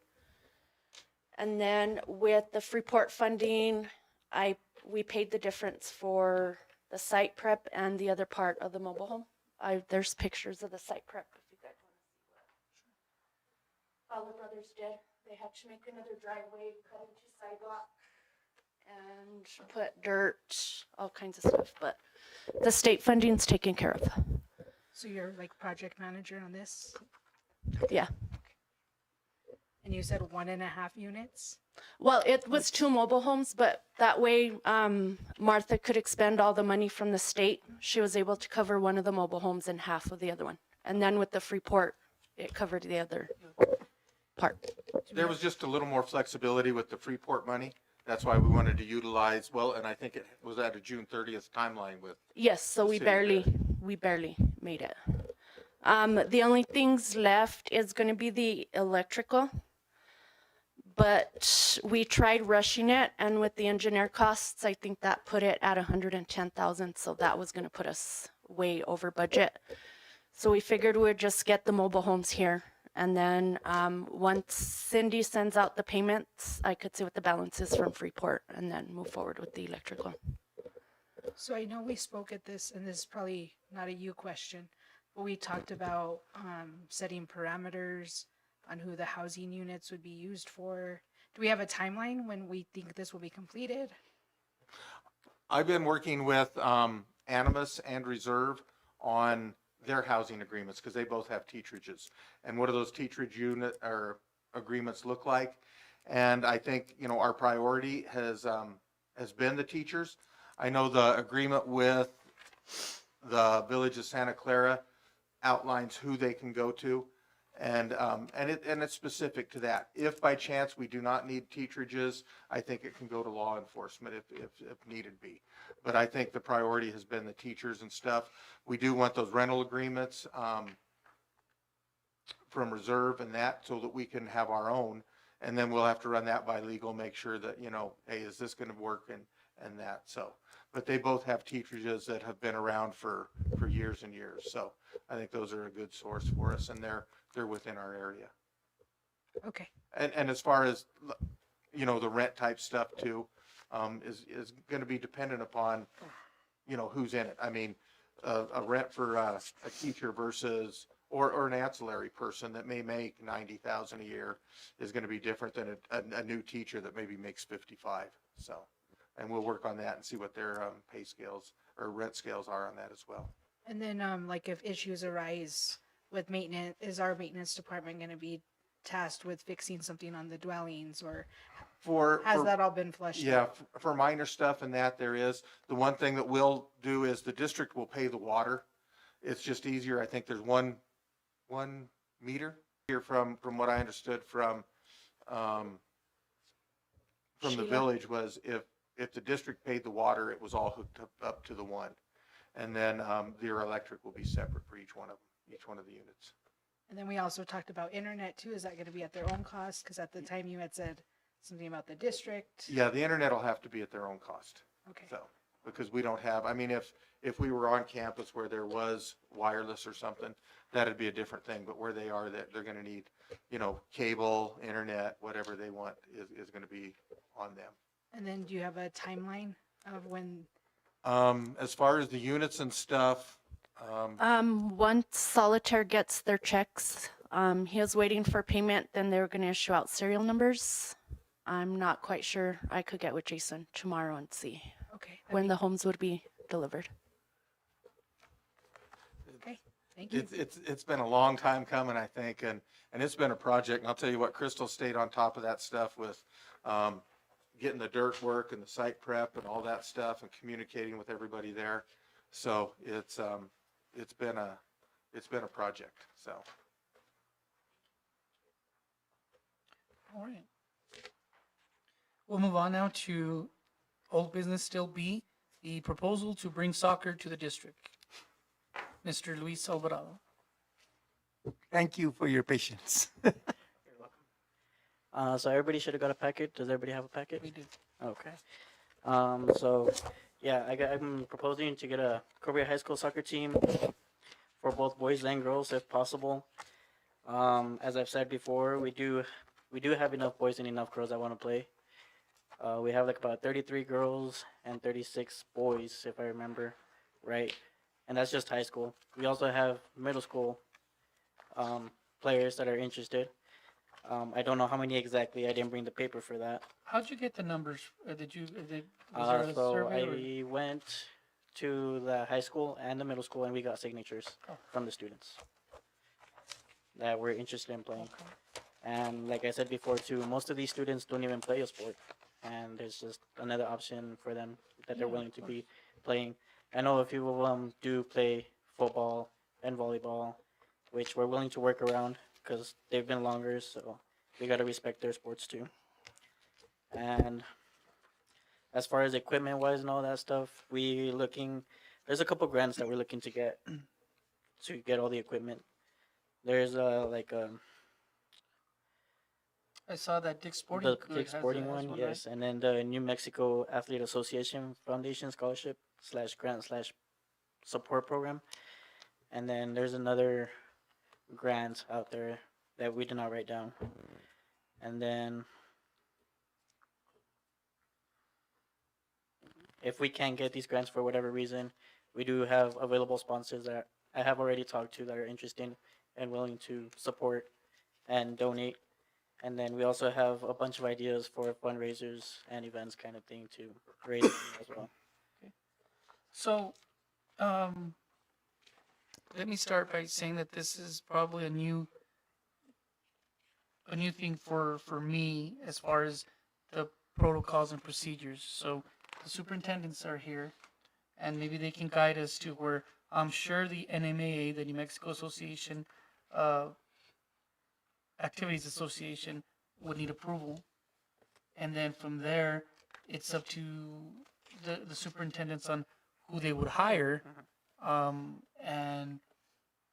And then with the Freeport funding, we paid the difference for the site prep and the other part of the mobile home. There's pictures of the site prep if you guys want to see what Fowler Brothers did. They had to make another driveway, cut into sidewalk, and put dirt, all kinds of stuff. But the state funding's taken care of. So you're like project manager on this, Yeah. and you said 1.5 units? Well, it was 2 mobile homes, but that way Martha could expend all the money from the state. She was able to cover one of the mobile homes and half of the other one. And then with the Freeport, it covered the other part. There was just a little more flexibility with the Freeport money. That's why we wanted to utilize, well, and I think it was at a June 30th timeline with, Yes, so we City barely made it. The only things left is going to be the electrical. But we tried rushing it, and with the engineer costs, I think that put it at 110,000. So that was going to put us way over budget. So we figured we'd just get the mobile homes here, and then once Cindy sends out the payments, I could see what the balance is from Freeport, and then move forward with the electrical. So I know we spoke at this, and this is probably not a you question, but we talked about setting parameters on who the housing units would be used for. Do we have a timeline when we think this will be completed? I've been working with Animus and Reserve on their housing agreements because they both have teacherages. And what do those teacherage unit or agreements look like? And I think, you know, our priority has been the teachers. I know the agreement with the Village of Santa Clara outlines who they can go to. And it's specific to that. If by chance we do not need teacherages, I think it can go to law enforcement if needed be. But I think the priority has been the teachers and stuff. We do want those rental agreements from Reserve and that so that we can have our own. And then we'll have to run that by legal, make sure that, you know, hey, is this going to work and that. So, but they both have teacherages that have been around for years and years. So I think those are a good source for us, and they're within our area. Okay. And as far as, you know, the rent type stuff too, is going to be dependent upon, you know, who's in it. I mean, a rent for a teacher versus, or an ancillary person that may make 90,000 a year is going to be different than a new teacher that maybe makes 55. So, and we'll work on that and see what their pay scales or rent scales are on that as well. And then like if issues arise with maintenance, is our maintenance department going to be tasked with fixing something on the dwellings, or has that all been flushed Yeah, out? for minor stuff and that there is. The one thing that we'll do is the district will pay the water. It's just easier. I think there's one meter here from what I understood from the Sheila. village was if the district paid the water, it was all hooked up to the one. And then their electric will be separate for each one of them, each one of the units. And then we also talked about internet too. Is that going to be at their own cost? Because at the time you had said something about the district. Yeah, the internet will have to be at their own cost. Okay. So, because we don't have, I mean, if we were on campus where there was wireless or something, that'd be a different thing. But where they are, that they're gonna need, you know, cable, internet, whatever they want is gonna be on them. And then do you have a timeline of when? As far as the units and stuff, Once Solitaire gets their checks, he was waiting for payment, then they were gonna issue out serial numbers. I'm not quite sure. I could get with Jason tomorrow and see Okay. when the homes would be delivered. Okay. Thank you. it's been a long time coming, I think, and it's been a project. And I'll tell you what, Crystal stayed on top of that stuff with, getting the dirt work and the site prep and all that stuff and communicating with everybody there. So it's been a project, so. All right. We'll move on now to old business still B, the proposal to bring soccer to the district. Mr. Luis Alvarado. Thank you for your patience. So everybody should have got a packet. Does everybody have a packet? We do. Okay. So yeah, I'm proposing to get a Cobre High School soccer team for both boys and girls if possible. As I've said before, we do have enough boys and enough girls that want to play. We have like about 33 girls and 36 boys, if I remember right. And that's just high school. We also have middle school players that are interested. I don't know how many exactly. I didn't bring the paper for that. How'd you get the numbers? Was there a So survey or- I went to the high school and the middle school, and we got signatures from the students that were interested in playing. And like I said before, too, most of these students don't even play a sport, and there's just another option for them that they're willing to be playing. I know a few of them do play football and volleyball, which we're willing to work around because they've been longer, so we got to respect their sports too. And as far as equipment wise and all that stuff, there's a couple grants that we're looking to get all the equipment. There's I saw that Dick's Sporting the Goods Dick's has Sporting has one, right? yes, and then the New Mexico Athlete Association Foundation Scholarship /grant/ support program. And then there's another grant out there that we did not write down. And then if we can't get these grants for whatever reason, we do have available sponsors that I have already talked to that are interested and willing to support and donate. And then we also have a bunch of ideas for fundraisers and events kind of thing to raise money as well. So, let me start by saying that this is probably a new thing for me as far as the protocols and procedures. So the superintendents are here, and maybe they can guide us to where I'm sure the NMAA, the New Mexico Association, Activities Association, would need approval. And then from there, it's up to the superintendents on who they would hire, and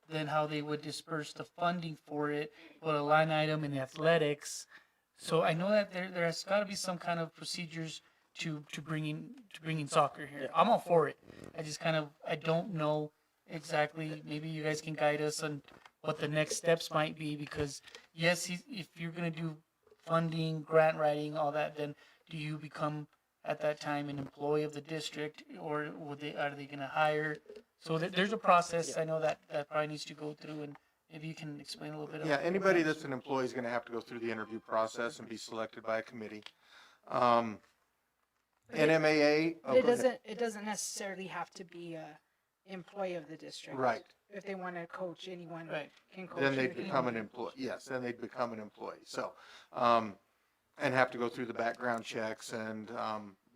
then how they would disperse the funding for it, put a line item in athletics. So I know that there has got to be some kind of procedures to bringing soccer here. I'm all for it. I just I don't know exactly. Maybe you guys can guide us on what the next steps might be, because yes, if you're gonna do funding, grant writing, all that, then do you become at that time an employee of the district, or are they gonna hire? So there's a process. I know that probably needs to go through, and maybe you can explain a little bit. Yeah, of anybody that's an employee is gonna have to go through the interview process and be selected by a committee. NMAA. But it doesn't necessarily have to be a employee of the district. Right. If they want to coach, anyone Right. can coach. Then they'd anyone. become an employee, yes, then they'd become an employee, so, and have to go through the background checks and,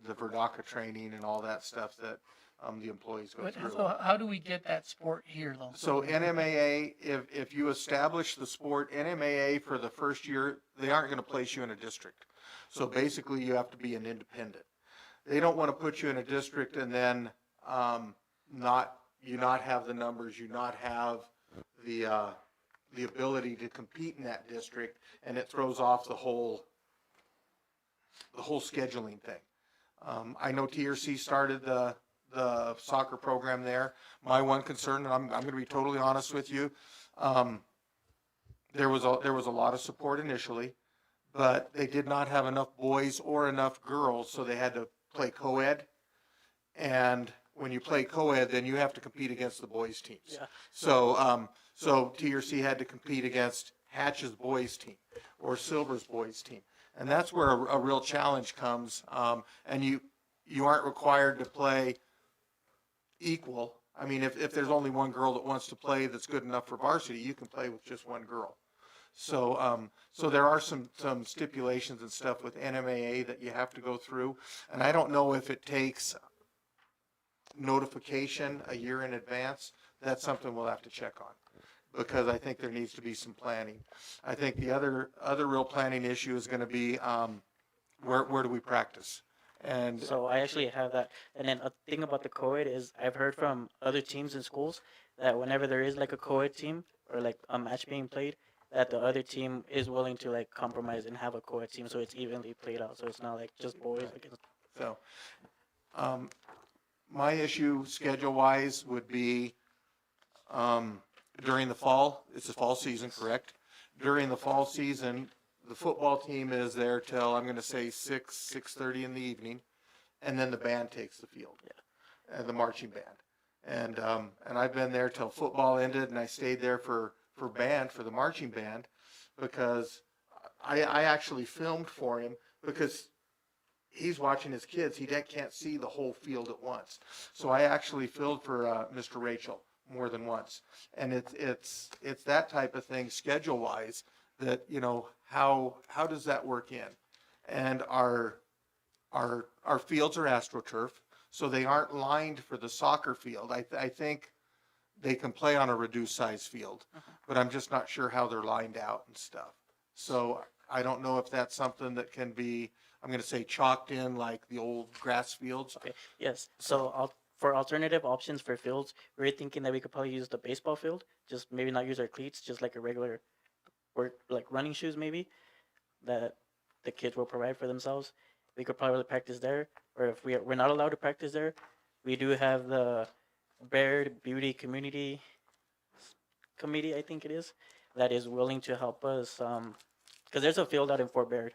the Verdaca training and all that stuff that, the employees go But through. so how do we get that sport here, though? So NMAA, if you establish the sport, NMAA for the first year, they aren't gonna place you in a district. So basically, you have to be an independent. They don't wanna put you in a district and then, not have the numbers, you not have the the ability to compete in that district, and it throws off the whole scheduling thing. I know TRC started the soccer program there. My one concern, and I'm going to be totally honest with you, there was a lot of support initially, but they did not have enough boys or enough girls, so they had to play co-ed. And when you play co-ed, then you have to compete against the boys' teams. Yeah. So TRC had to compete against Hatch's boys' team or Silver's boys' team. And that's where a real challenge comes. And you aren't required to play equal. I mean, if there's only one girl that wants to play that's good enough for varsity, you can play with just one girl. So there are some stipulations and stuff with NMAA that you have to go through. And I don't know if it takes notification a year in advance. That's something we'll have to check on, because I think there needs to be some planning. I think the other real planning issue is going to be where do we practice? And So I actually have that. And then a thing about the co-ed is I've heard from other teams in schools that whenever there is like a co-ed team or like a match being played, that the other team is willing to like compromise and have a co-ed team so it's evenly played out. So it's not like just boys against. so my issue schedule-wise would be during the fall. It's the fall season, correct? During the fall season, the football team is there till, I'm going to say 6:30 in the evening, and then the band takes the field, and the marching band. And I've been there till football ended, and I stayed there for the marching band, because I actually filmed for him, because he's watching his kids. He can't see the whole field at once. So I actually filled for Mr. Rachel more than once. And it's that type of thing schedule-wise that, you know, how does that work in? And our fields are AstroTurf, so they aren't lined for the soccer field. I think they can play on a reduced size field, but I'm just not sure how they're lined out and stuff. So I don't know if that's something that can be, I'm going to say, chalked in like the old grass fields. Okay. Yes. So for alternative options for fields, we were thinking that we could probably use the baseball field, just maybe not use our cleats, just like a regular, or like running shoes maybe, that the kids will provide for themselves. We could probably practice there, or if we're not allowed to practice there, we do have the Bayard Beauty Community Committee, I think it is, that is willing to help us, because there's a field out in Fort Bayard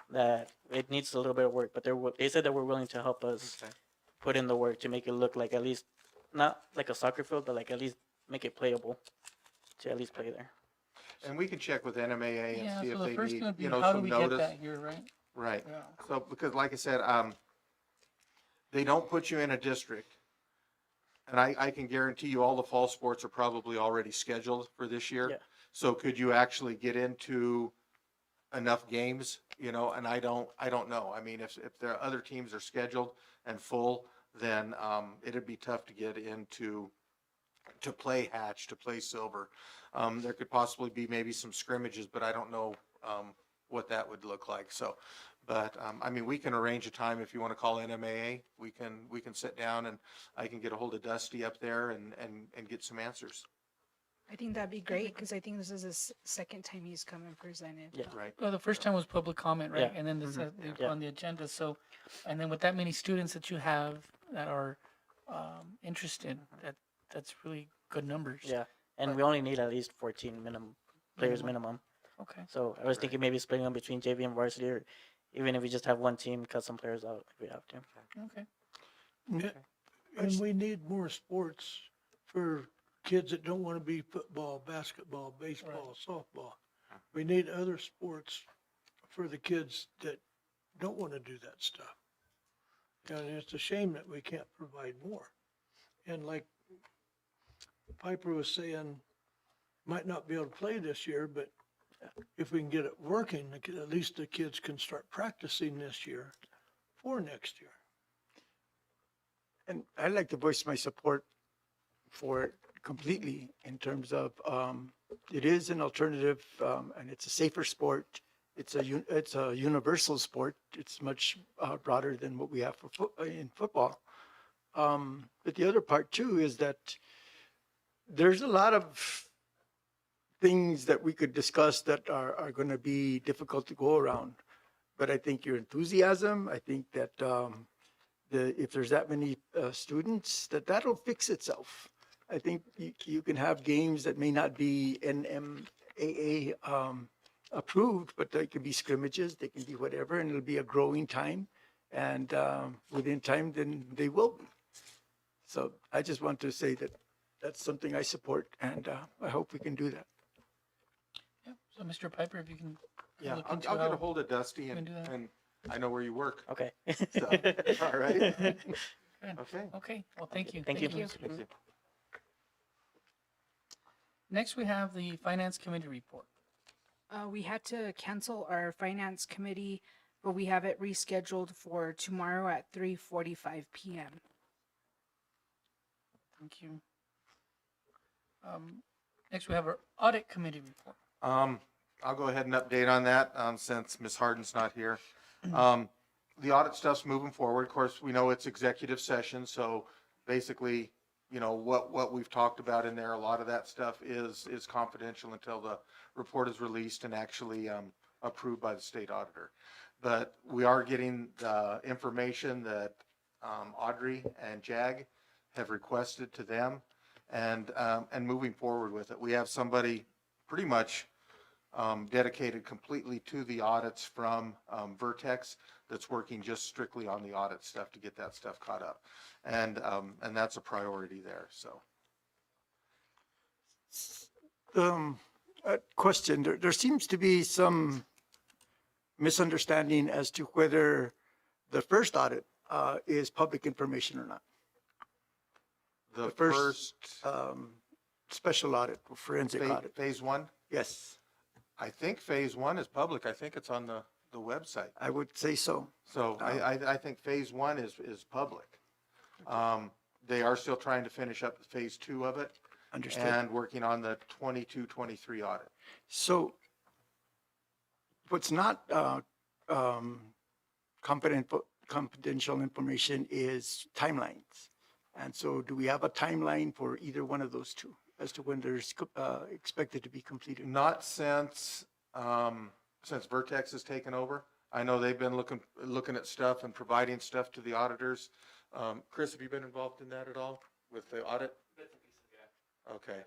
that it needs a little bit of work, but they said that we're willing to help us Okay. put in the work to make it look like at least, not like a soccer field, but like at least make it playable, to at least play there. And we can check with NMAA and Yeah, see if so the they first need, thing would be, you know, how do some we get notice. that here, right? Right. Yeah. So, because like I said, they don't put you in a district. And I can guarantee you all the fall sports are probably already scheduled for this year. Yeah. So could you actually get into enough games, you know? And I don't know. I mean, if there are other teams are scheduled and full, then it'd be tough to get into, to play Hatch, to play Silver. There could possibly be maybe some scrimmages, but I don't know what that would look like. So, but I mean, we can arrange a time if you want to call NMAA. We can sit down and I can get a hold of Dusty up there and get some answers. I think that'd be great, because I think this is the second time he's come and presented. Yeah. Right. Well, the first time was public comment, right? Yeah. And then this Yeah. on the agenda. So, and then with that many students that you have that are interested, that's really good numbers. Yeah, and we only need at least 14 players minimum. Okay. So I was thinking maybe splitting them between JV and varsity, or even if we just have one team, cut some players out if we have to. Okay. And we need more sports for kids that don't want to be football, basketball, baseball, softball. We need other sports for the kids that don't want to do that stuff. And it's a shame that we can't provide more. And like Piper was saying, might not be able to play this year, but if we can get it working, at least the kids can start practicing this year for next year. And I'd like to voice my support for it completely in terms of, it is an alternative, and it's a safer sport. It's a universal sport. It's much broader than what we have in football. But the other part too is that there's a lot of things that we could discuss that are going to be difficult to go around. But I think your enthusiasm, I think that if there's that many students, that'll fix itself. I think you can have games that may not be NMAA approved, but they can be scrimmages, they can be whatever, and it'll be a growing time. And within time, then they will be. So I just want to say that that's something I support, and I hope we can do that. Yeah, so Mr. Piper, if you can Yeah, look I'll into get a how, hold of Dusty we can do that. and I know where you work. Okay. So, all right. Good. Okay. Okay, well, thank you. Thank you. Mr. Thank you. Next, we have the Finance Committee report. We had to cancel our finance committee, but we have it rescheduled for tomorrow at 3:45 p.m. Thank you. Next, we have our Audit Committee report. I'll go ahead and update on that, since Ms. Harden's not here. The audit stuff's moving forward. Of course, we know it's executive session, so basically, you know, what we've talked about in there, a lot of that stuff is confidential until the report is released and actually, approved by the state auditor. But we are getting the information that, Audrey and JAG have requested to them and moving forward with it. We have somebody pretty much, dedicated completely to the audits from, Vertex that's working just strictly on the audit stuff to get that stuff caught up. And that's a priority there, so. A question, there seems to be some misunderstanding as to whether the first audit is public information or not. The first, first Special audit, forensic audit. phase one, Yes, I think phase one is public. I think it's on the website. I would say so. So I think phase one is public. They are still trying to finish up phase two of it Understood. and working on the 22-23 audit. So what's not confidential information is timelines. And so do we have a timeline for either one of those two as to when there's expected to be completed? Not since Vertex has taken over. I know they've been looking at stuff and providing stuff to the auditors. Chris, have you been involved in that at all with the audit? Bits and pieces, yeah. Okay.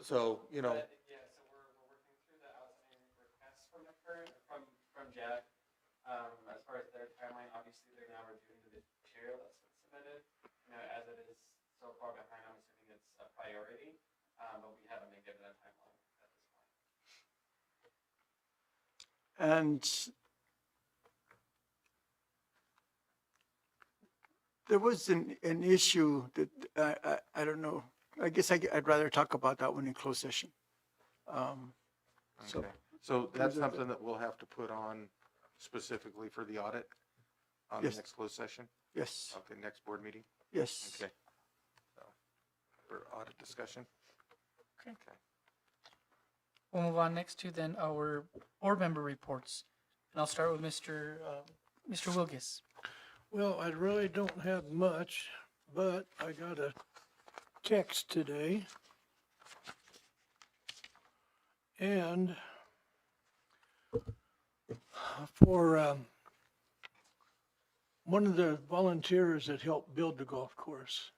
So, you know, But, yeah, so we're working through the outstanding requests from the current, from Jack. As far as their timeline, obviously they're now reviewing the material that's been submitted. You know, as it is so far behind, I'm assuming it's a priority, but we haven't been given a timeline at this point. And there was an issue that I don't know. I guess I'd rather talk about that one in closed session. So okay. So that's something that we'll have to put on specifically for the audit on the Yes. next closed session? yes, Okay, next board meeting? yes. Okay. So, for audit discussion? Okay. We'll move on next to then our board member reports. And I'll start with Mr. Wilgis. Well, I really don't have much, but I got a text today. And for one of the volunteers that helped build the golf course,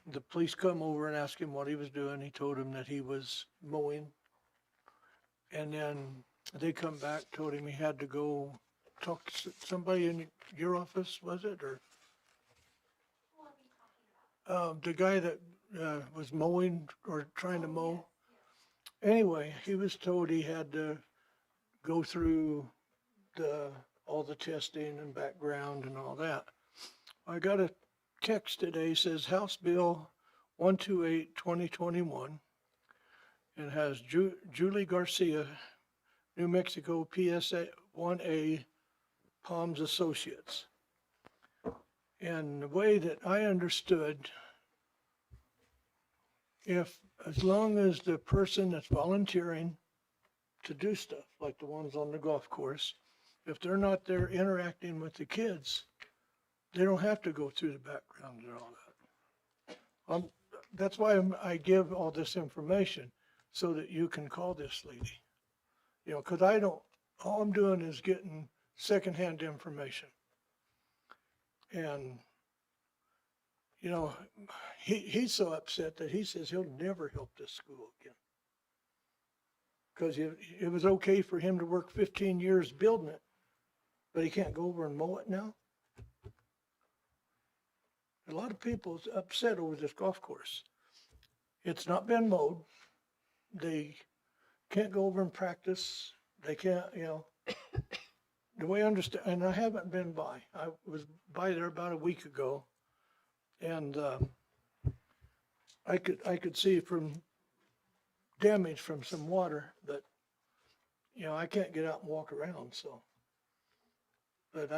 the police come over and asked him what he was doing. He told him that he was mowing. And then they come back, told him he had to go talk to somebody in your office, was it, or? The guy that was mowing or trying to mow. Anyway, he was told he had to go through all the testing and background and all that. I got a text today, says House Bill 128, 2021. It has Julie Garcia, New Mexico, PSA 1A, Palms Associates. And the way that I understood, as long as the person that's volunteering to do stuff, like the ones on the golf course, if they're not there interacting with the kids, they don't have to go through the background and all that. that's why I give all this information, so that you can call this lady. You know, cause all I'm doing is getting secondhand information. And, you know, he's so upset that he says he'll never help this school again. Cause it was okay for him to work 15 years building it, but he can't go over and mow it now. A lot of people's upset over this golf course. It's not been mowed. They can't go over and practice. They can't, you know. The way I understand, and I haven't been by. I was by there about a week ago, and I could see from damage from some water that, you know, I can't get out and walk around. So, but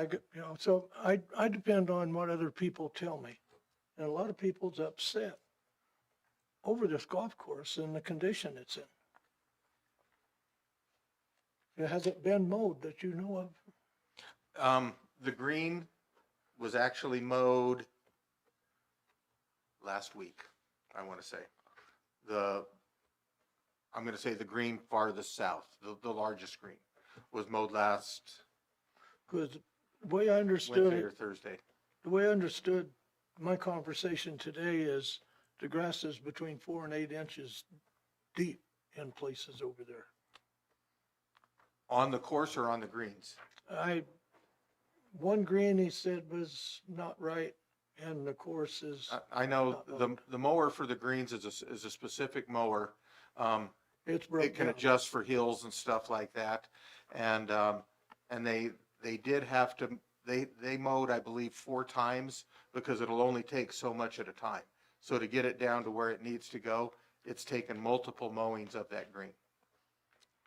so I depend on what other people tell me, and a lot of people's upset over this golf course and the condition it's in. It hasn't been mowed that you know of. The green was actually mowed last week, I want to say. I'm going to say the green farthest south, the largest green, was mowed last Because the way I understood Wednesday it, or Thursday. the way I understood my conversation today is the grass is between 4 and 8 inches deep in places over there. On the course or on the greens? One green he said was not right, and the course is, I know Not the, mowed. the mower for the greens is a specific mower. it's broke It can down. adjust for hills and stuff like that. And they did have to, they mowed, I believe, 4 times because it'll only take so much at a time. So to get it down to where it needs to go, it's taken multiple mowings of that green.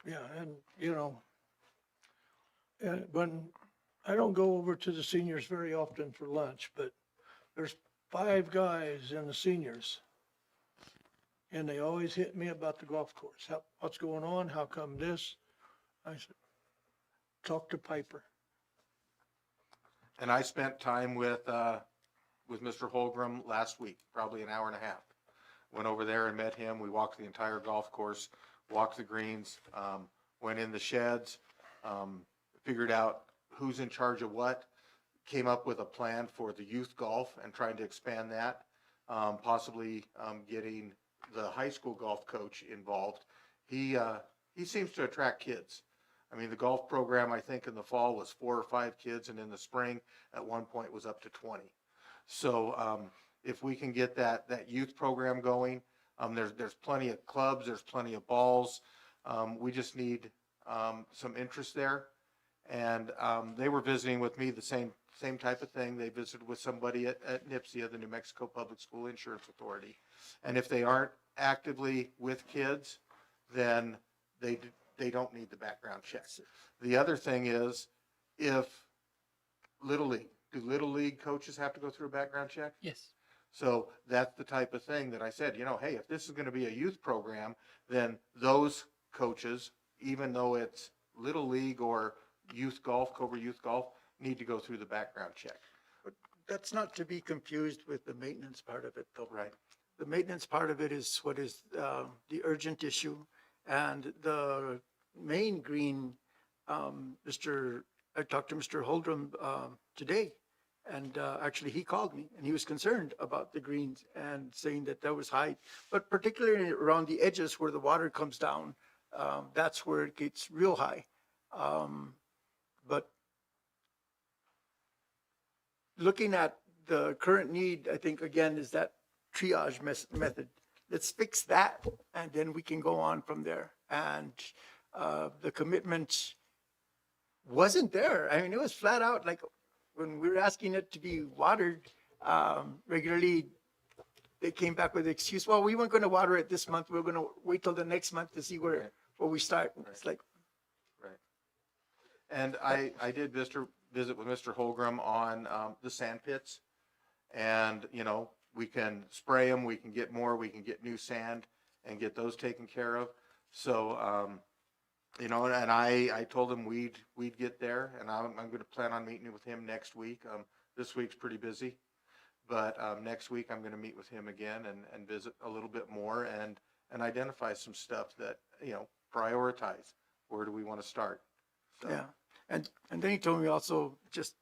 Yeah, and, you know, when I don't go over to the seniors very often for lunch, but there's 5 guys in the seniors. And they always hit me about the golf course. What's going on? How come this? I said, talk to Piper. And I spent time with Mr. Holgram last week, probably an hour and a half. Went over there and met him. We walked the entire golf course, walked the greens, went in the sheds, figured out who's in charge of what, came up with a plan for the youth golf and trying to expand that, possibly getting the high school golf coach involved. He seems to attract kids. I mean, the golf program, I think in the fall was 4 or 5 kids, and in the spring at one point was up to 20. So if we can get that youth program going, there's plenty of clubs, there's plenty of balls. We just need some interest there. And they were visiting with me the same type of thing. They visited with somebody at NIPSIA, the New Mexico Public School Insurance Authority. And if they aren't actively with kids, then they don't need the background checks. The other thing is, if Little League, do Little League coaches have to go through a background check? Yes. So that's the type of thing that I said, you know, hey, if this is going to be a youth program, then those coaches, even though it's Little League or youth golf, Cobre Youth Golf, need to go through the background check. That's not to be confused with the maintenance part of it, though. Right. The maintenance part of it is what is the urgent issue. And the main green, I talked to Mr. Holdrum today, and actually he called me, and he was concerned about the greens and saying that was high. But particularly around the edges where the water comes down, that's where it gets real high. But looking at the current need, I think, again, is that triage method. Let's fix that, and then we can go on from there. And the commitment wasn't there. I mean, it was flat out, like when we were asking it to be watered regularly, they came back with the excuse, well, we weren't going to water it this month. We were going to wait till the next month to see where we start. It's like, Right. And I did visit with Mr. Holgram on the sand pits. And, you know, we can spray them, we can get more, we can get new sand and get those taken care of. So, you know, and I told him we'd get there, and I'm going to plan on meeting with him next week. This week's pretty busy, But next week, I'm going to meet with him again and visit a little bit more and identify some stuff that, prioritize. Where do we want to start? So, Yeah, and then he told me also, just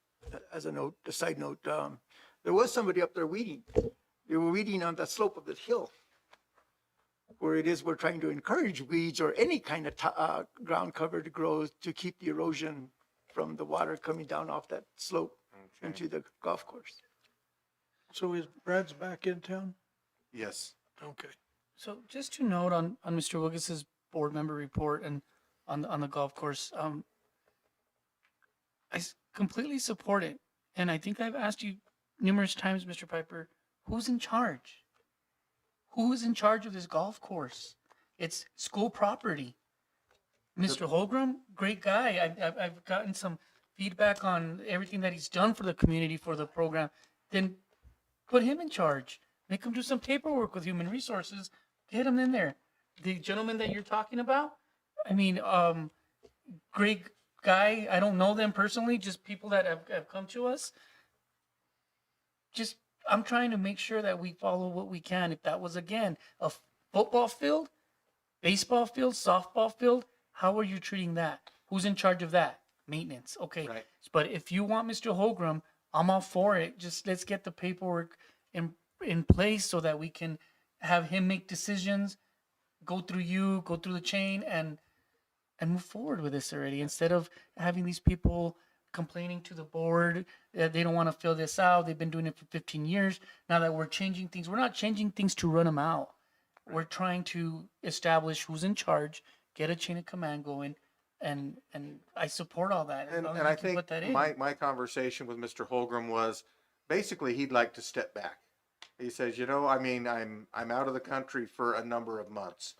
as a note, a side note, there was somebody up there weeding. They were weeding on that slope of the hill, where it is we're trying to encourage weeds or any kind of ground cover to grow to keep the erosion from the water coming down off that slope into the golf course. So is Brad's back in town? yes. Okay. So just to note on Mr. Wilkes's board member report and on the golf course, completely support it. And I think I've asked you numerous times, Mr. Piper, who's in charge? Who is in charge of this golf course? It's school property. Mr. Holgram, great guy. I've gotten some feedback on everything that he's done for the community, for the program. Then put him in charge. Make him do some paperwork with human resources. Get him in there. The gentleman that you're talking about, I mean, great guy. I don't know them personally, just people that have come to us. Just, I'm trying to make sure that we follow what we can. If that was, again, a football field, baseball field, softball field, how are you treating that? Who's in charge of that? Maintenance. Okay. Right. But if you want Mr. Holgram, I'm all for it. Just let's get the paperwork in place so that we can have him make decisions, go through you, go through the chain, and move forward with this already, instead of having these people complaining to the board that they don't want to fill this out. They've been doing it for 15 years. Now that we're changing things, we're not changing things to run them out. We're trying to establish who's in charge, get a chain of command going, and I support all that. as And, long as and we I can think put that in. my conversation with Mr. Holgram was basically he'd like to step back. He says, I mean, I'm out of the country for a number of months.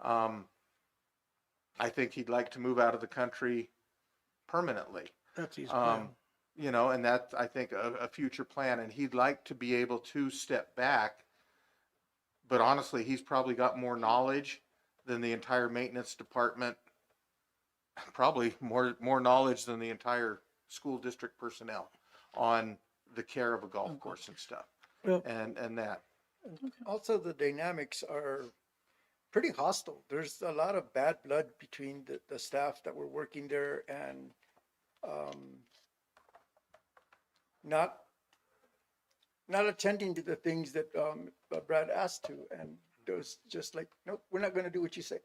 I think he'd like to move out of the country permanently. That's his plan. And that's, I think, a future plan. And he'd like to be able to step back. But honestly, he's probably got more knowledge than the entire maintenance department. Probably more knowledge than the entire school district personnel on the care of a golf course and stuff. Well- And that. Also, the dynamics are pretty hostile. There's a lot of bad blood between the staff that were working there and not attending to the things that Brad asked to, and it was just like, nope, we're not going to do what you say.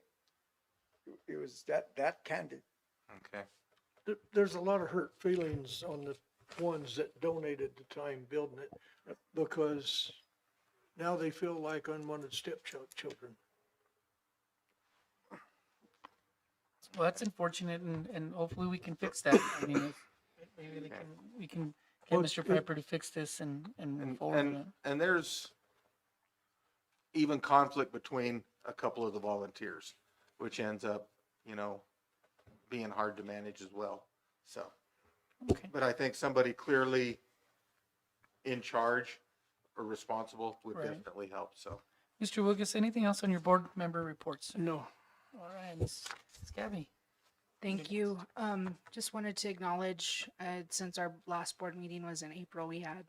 It was that candid. Okay. There's a lot of hurt feelings on the ones that donated the time building it, because now they feel like unwanted stepchildren. Well, that's unfortunate, and hopefully we can fix that. I mean, maybe we can get Well, Mr. Piper to fix this and move forward. with it. And there's even conflict between a couple of the volunteers, which ends up, being hard to manage as well. So, Okay. but I think somebody clearly in charge or responsible would Right. definitely help. So, Mr. Wilkes, anything else on your board member reports? No. All right, Ms. Gabby. Thank you. Just wanted to acknowledge, since our last board meeting was in April, we had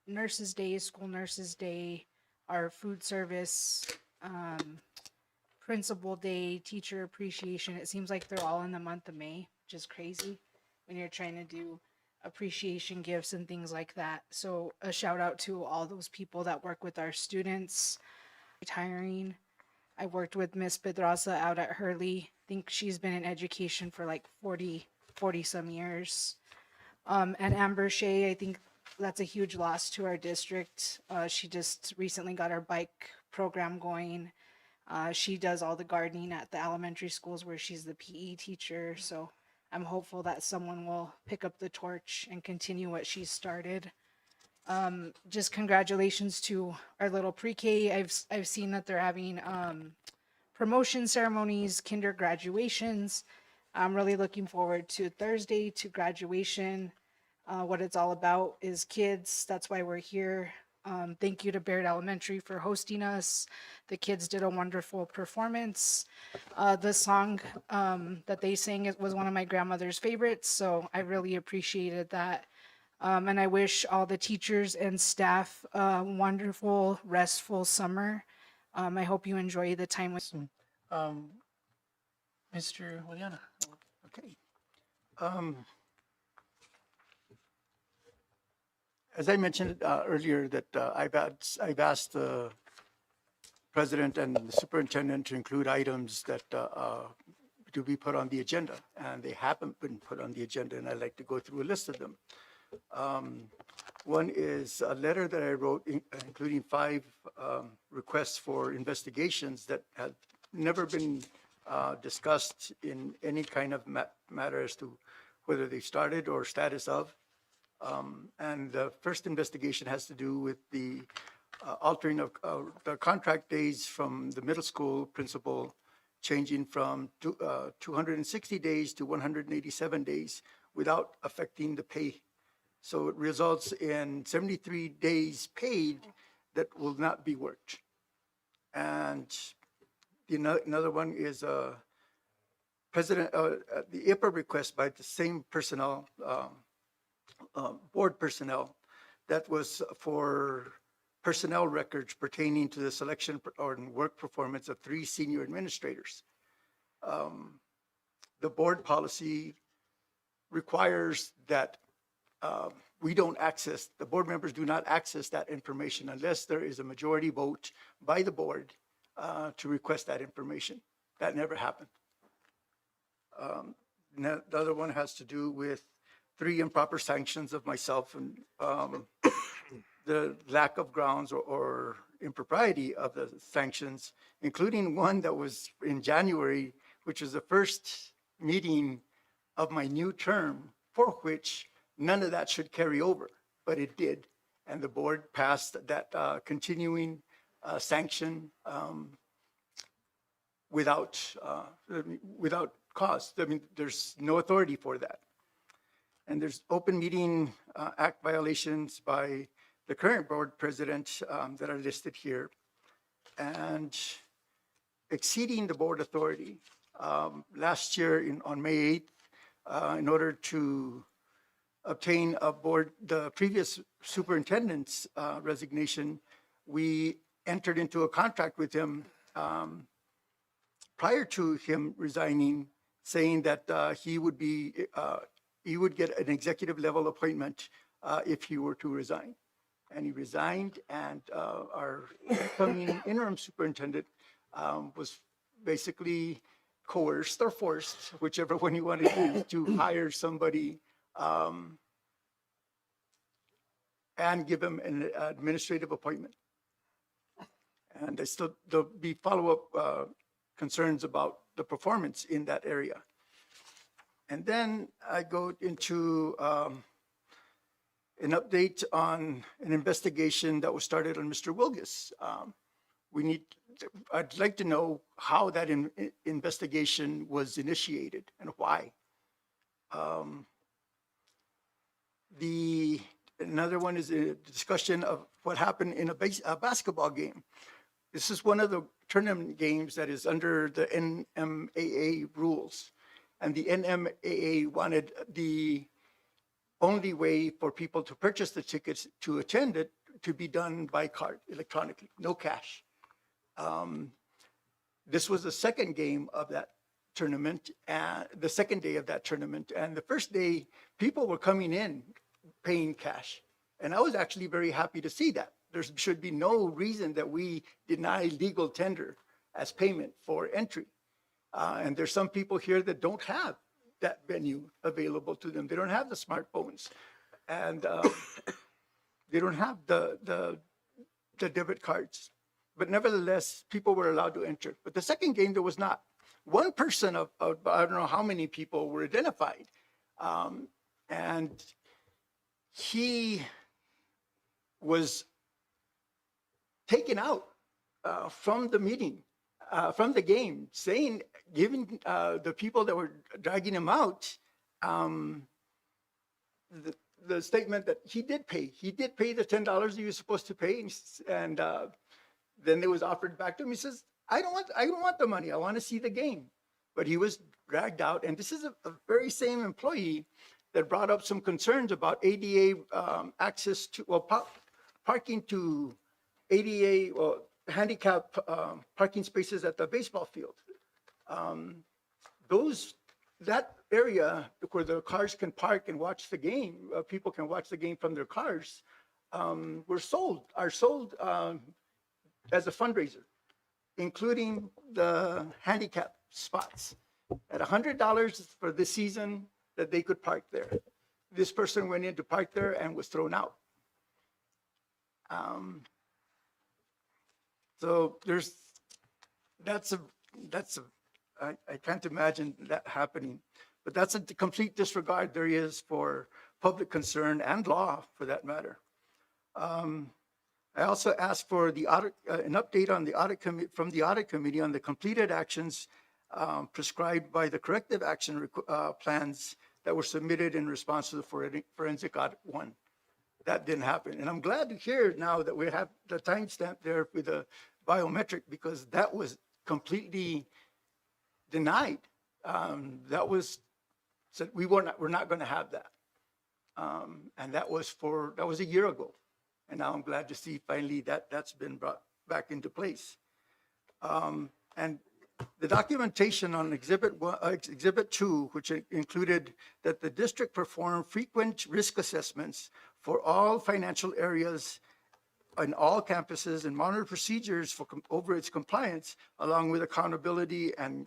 Nurses Day, School Nurses Day, our food service, Principal Day, Teacher Appreciation. It seems like they're all in the month of May, which is crazy when you're trying to do appreciation gifts and things like that. So a shout out to all those people that work with our students retiring. I worked with Miss Pedraza out at Hurley. I think she's been in education for like 40 some years. And Amber Shea, I think that's a huge loss to our district. She just recently got our bike program going. She does all the gardening at the elementary schools where she's the PE teacher. So I'm hopeful that someone will pick up the torch and continue what she started. Just congratulations to our little pre-K. I've seen that they're having promotion ceremonies, kinder graduations. I'm really looking forward to Thursday to graduation. What it's all about is kids. That's why we're here. Thank you to Bayard Elementary for hosting us. The kids did a wonderful performance. The song that they sang was one of my grandmother's favorites, so I really appreciated that. And I wish all the teachers and staff a wonderful, restful summer. I hope you enjoy the time with. Mr. Juliana. Okay. As I mentioned earlier, that I've asked the president and the superintendent to include items that to be put on the agenda, and they haven't been put on the agenda, and I'd like to go through a list of them. One is a letter that I wrote, including 5 requests for investigations that had never been discussed in any kind of matter as to whether they started or status of. And the first investigation has to do with the altering of the contract days from the middle school principal, changing from 260 days to 187 days without affecting the pay. So it results in 73 days paid that will not be worked. And another one is the IPA request by the same personnel, board personnel, that was for personnel records pertaining to the selection or work performance of 3 senior administrators. The board policy requires that we don't access, the board members do not access that information unless there is a majority vote by the board to request that information. That never happened. The other one has to do with 3 improper sanctions of myself and the lack of grounds or impropriety of the sanctions, including one that was in January, which was the first meeting of my new term, for which none of that should carry over, but it did. And the board passed that continuing sanction without cause. I mean, there's no authority for that. And there's open meeting act violations by the current board president that are listed here, and exceeding the board authority. Last year on May 8th, in order to obtain the previous superintendent's resignation, we entered into a contract with him prior to him resigning, saying that he would get an executive level appointment if he were to resign. And he resigned, and our incoming interim superintendent was basically coerced or forced, whichever one you want to use, to hire somebody and give him an administrative appointment. And there'll be follow-up concerns about the performance in that area. And then I go into an update on an investigation that was started on Mr. Wilgus. I'd like to know how that investigation was initiated and why. Another one is a discussion of what happened in a basketball game. This is one of the tournament games that is under the NMAA rules. And the NMAA wanted the only way for people to purchase the tickets to attend it to be done by card, electronically, no cash. This was the second game of that tournament, the second day of that tournament. And the first day, people were coming in paying cash. And I was actually very happy to see that. There should be no reason that we deny legal tender as payment for entry. And there's some people here that don't have that venue available to them. They don't have the smartphones, and they don't have the debit cards. But nevertheless, people were allowed to enter. But the second game, there was not. One person of I don't know how many people were identified, and he was taken out from the meeting, from the game, giving the people that were dragging him out the statement that he did pay. He did pay the $10 he was supposed to pay, and then it was offered back to him. He says, I don't want the money. I want to see the game. But he was dragged out, and this is a very same employee that brought up some concerns about ADA access to, well, parking to ADA, or handicap parking spaces at the baseball field. That area where the cars can park and watch the game, people can watch the game from their cars, are sold as a fundraiser, including the handicap spots at $100 for the season that they could park there. This person went in to park there and was thrown out. So I can't imagine that happening, but that's a complete disregard there is for public concern and law for that matter. I also asked for the audit, an update on the from the audit committee on the completed actions prescribed by the corrective action plans that were submitted in response to the forensic audit one. That didn't happen. And I'm glad to hear now that we have the timestamp there with the biometric, because that was completely denied. That was said we're not going to have that. And that was a year ago. And now I'm glad to see finally that's been brought back into place. And the documentation on Exhibit 2, which included that the district performed frequent risk assessments for all financial areas on all campuses and monitor procedures over its compliance, along with accountability and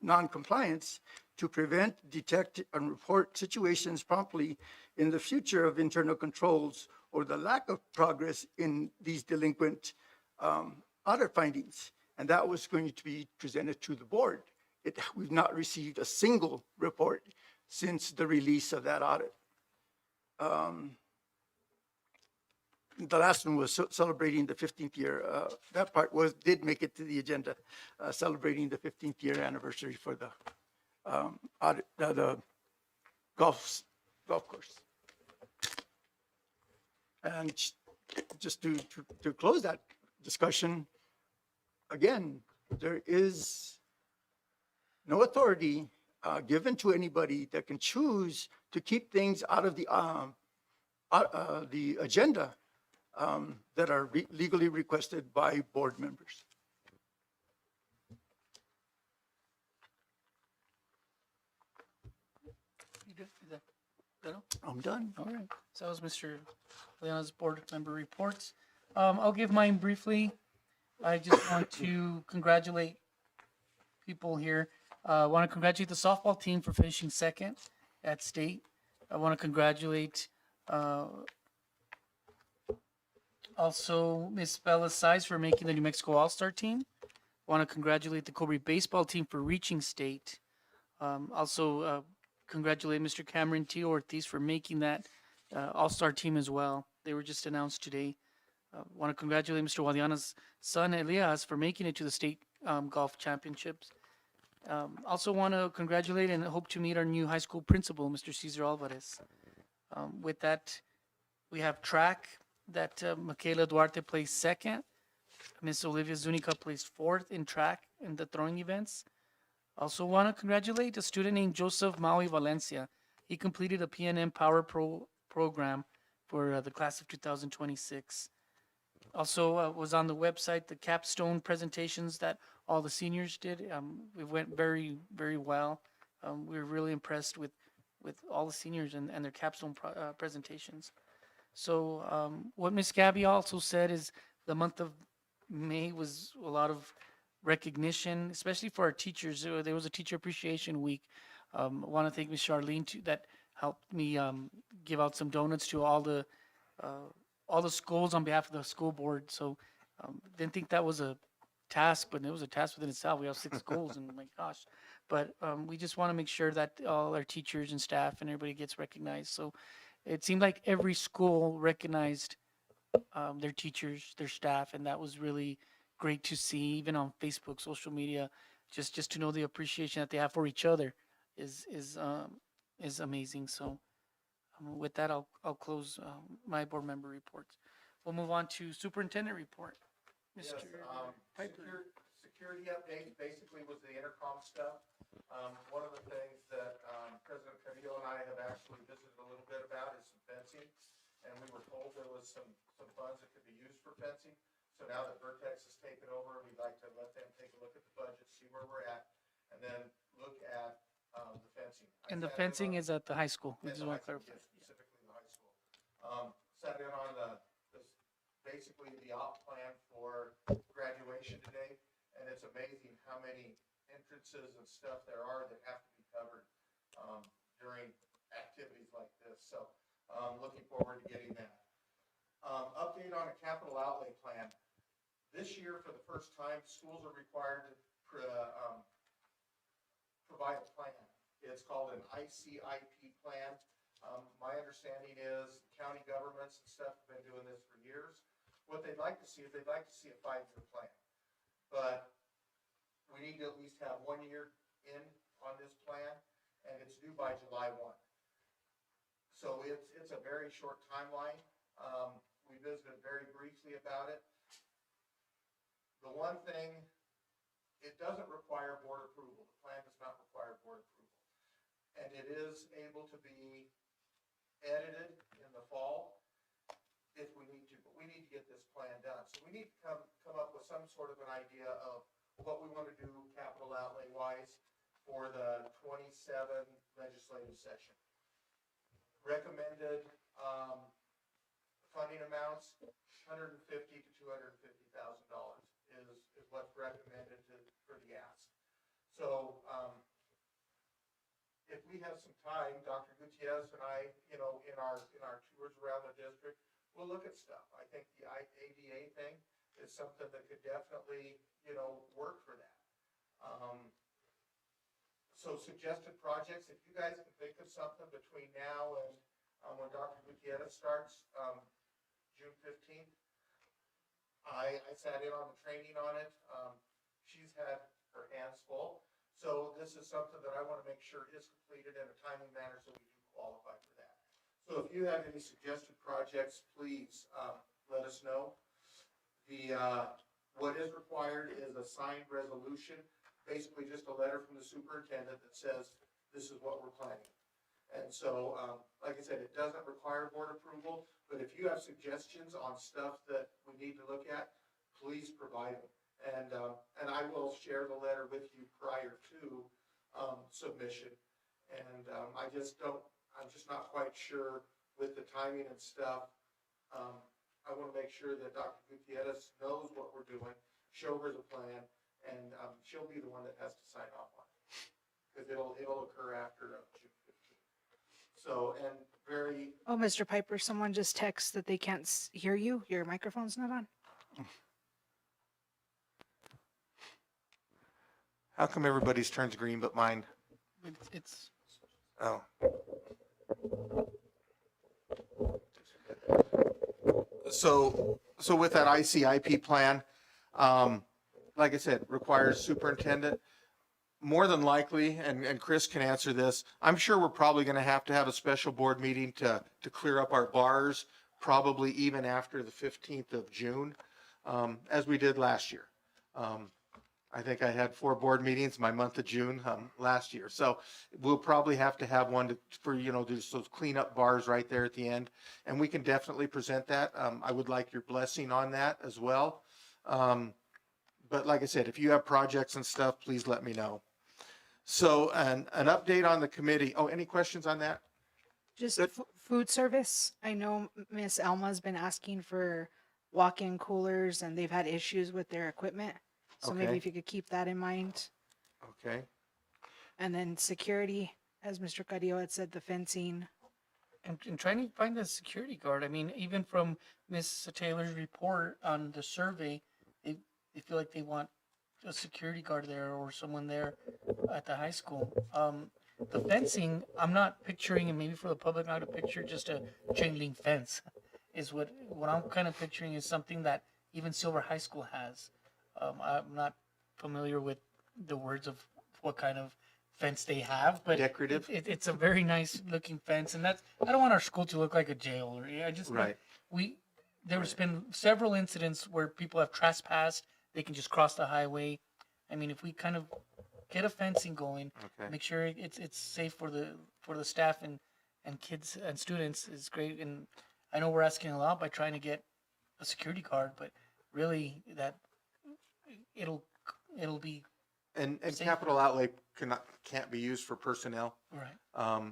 non-compliance to prevent, detect, and report situations promptly in the future of internal controls or the lack of progress in these delinquent audit findings. And that was going to be presented to the board. We've not received a single report since the release of that audit. The last one was celebrating the 15th year. That part did make it to the agenda, celebrating the 15th year anniversary for the audit, the golf course. And just to close that discussion, again, there is no authority given to anybody that can choose to keep things out of the agenda that are legally requested by board members. You good? Is that all? I'm done. All right. So that was Mr. Leona's board member reports. I'll give mine briefly. I just want to congratulate people here. I want to congratulate the softball team for finishing second at state. I want to congratulate also Miss Bella Size for making the New Mexico All-Star team. I want to congratulate the Cobre baseball team for reaching state. Also congratulate Mr. Cameron T. Ortiz for making that All-Star team as well. They were just announced today. Want to congratulate Mr. Guadiana's son, Elias, for making it to the state golf championships. Also want to congratulate and hope to meet our new high school principal, Mr. Cesar Alvarez. With that, we have track that Michaela Duarte placed second. Miss Olivia Zunica placed fourth in track in the throwing events. Also want to congratulate a student named Joseph Maui Valencia. He completed a PNM Power Pro program for the class of 2026. Also was on the website, the capstone presentations that all the seniors did. It went very, very well. We were really impressed with all the seniors and their capstone presentations. So what Miss Gabby also said is the month of May was a lot of recognition, especially for our teachers. There was a teacher appreciation week. I want to thank Miss Charlene that helped me give out some donuts to all the schools on behalf of the school board. So didn't think that was a task, but it was a task within itself. We have 6 schools, and my gosh. But we just want to make sure that all our teachers and staff and everybody gets recognized. So it seemed like every school recognized their teachers, their staff, and that was really great to see, even on Facebook, social media. Just to know the appreciation that they have for each other is amazing. So with that, I'll close my board member reports. We'll move on to superintendent report. Mr. Piper. Security updates basically was the intercom stuff. One of the things that President Carrillo and I have actually visited a little bit about is some fencing. And we were told there was some funds that could be used for fencing. So now that Vertex has taken over, we'd like to let them take a look at the budget, see where we're at, and then look at the fencing. And the I sat in fencing on- is at the high school. We at just the want high to school, clarify. yes, specifically the high school. Sat in on basically the op plan for graduation today, and it's amazing how many entrances and stuff there are that have to be covered during activities like this. So looking forward to getting that. Update on a capital outlay plan. This year, for the first time, schools are required to provide a plan. It's called an ICIP plan. My understanding is county governments and stuff have been doing this for years. What they'd like to see is they'd like to see a 5-year plan. But we need to at least have 1 year in on this plan, and it's due by July 1. So it's a very short timeline. We visited very briefly about it. The one thing, it doesn't require board approval. The plan does not require board approval. And it is able to be edited in the fall if we need to, but we need to get this plan done. So we need to come up with some sort of an idea of what we want to do capital outlay wise for the 27 legislative session. Recommended funding amounts, $150,000 to $250,000 is what's recommended for the ask. So if we have some time, Dr. Gutierrez and I, in our tours around the district, we'll look at stuff. I think the ADA thing is something that could definitely, work for that. So suggested projects, if you guys can think of something between now and when Dr. Gutierrez starts, June 15th, I sat in on the training on it. She's had her hands full. So this is something that I want to make sure is completed in a timely manner so we do qualify for that. So if you have any suggested projects, please let us know. What is required is a signed resolution, basically just a letter from the superintendent that says this is what we're planning. And so, like I said, it doesn't require board approval, but if you have suggestions on stuff that we need to look at, please provide them. And I will share the letter with you prior to submission. And I'm just not quite sure with the timing and stuff. I want to make sure that Dr. Gutierrez knows what we're doing, show her the plan, and she'll be the one that has to sign off on it. Because it'll occur after June 15th. So, and very... Oh, Mr. Piper, someone just texts that they can't hear you. Your microphone's not on. How come everybody's turns green but mine? It's Oh. So with that ICIP plan, like I said, requires superintendent. More than likely, and Chris can answer this, I'm sure we're probably going to have a special board meeting to clear up our bars, probably even after the 15th of June, as we did last year. I think I had 4 board meetings my month of June last year. So we'll probably have to have one for just those clean up bars right there at the end. And we can definitely present that. I would like your blessing on that as well. But like I said, if you have projects and stuff, please let me know. So an update on the committee. Oh, any questions on that? Just food service. I know Miss Elma's been asking for walk-in coolers and they've had issues with their equipment. So maybe Okay. if you could keep that in mind. Okay. And then security, as Mr. Carrillo had said, the fencing. and trying to find a security guard. I mean, even from Miss Taylor's report on the survey, they feel like they want a security guard there or someone there at the high school. The fencing, I'm not picturing, and maybe for the public not to picture just a chain link fence, is what I'm kind of picturing is something that even Silver High School has. I'm not familiar with the words of what kind of fence they have, but Decorative? It's a very nice looking fence, and I don't want our school to look like a jail. Or I just Right. There's been several incidents where people have trespassed. They can just cross the highway. I mean, if we kind of get a fencing going. Okay. Make sure it's safe for the staff and kids and students is great. And I know we're asking a lot by trying to get a security guard, but really that it'll be And Safer. capital outlay can't be used for personnel. right.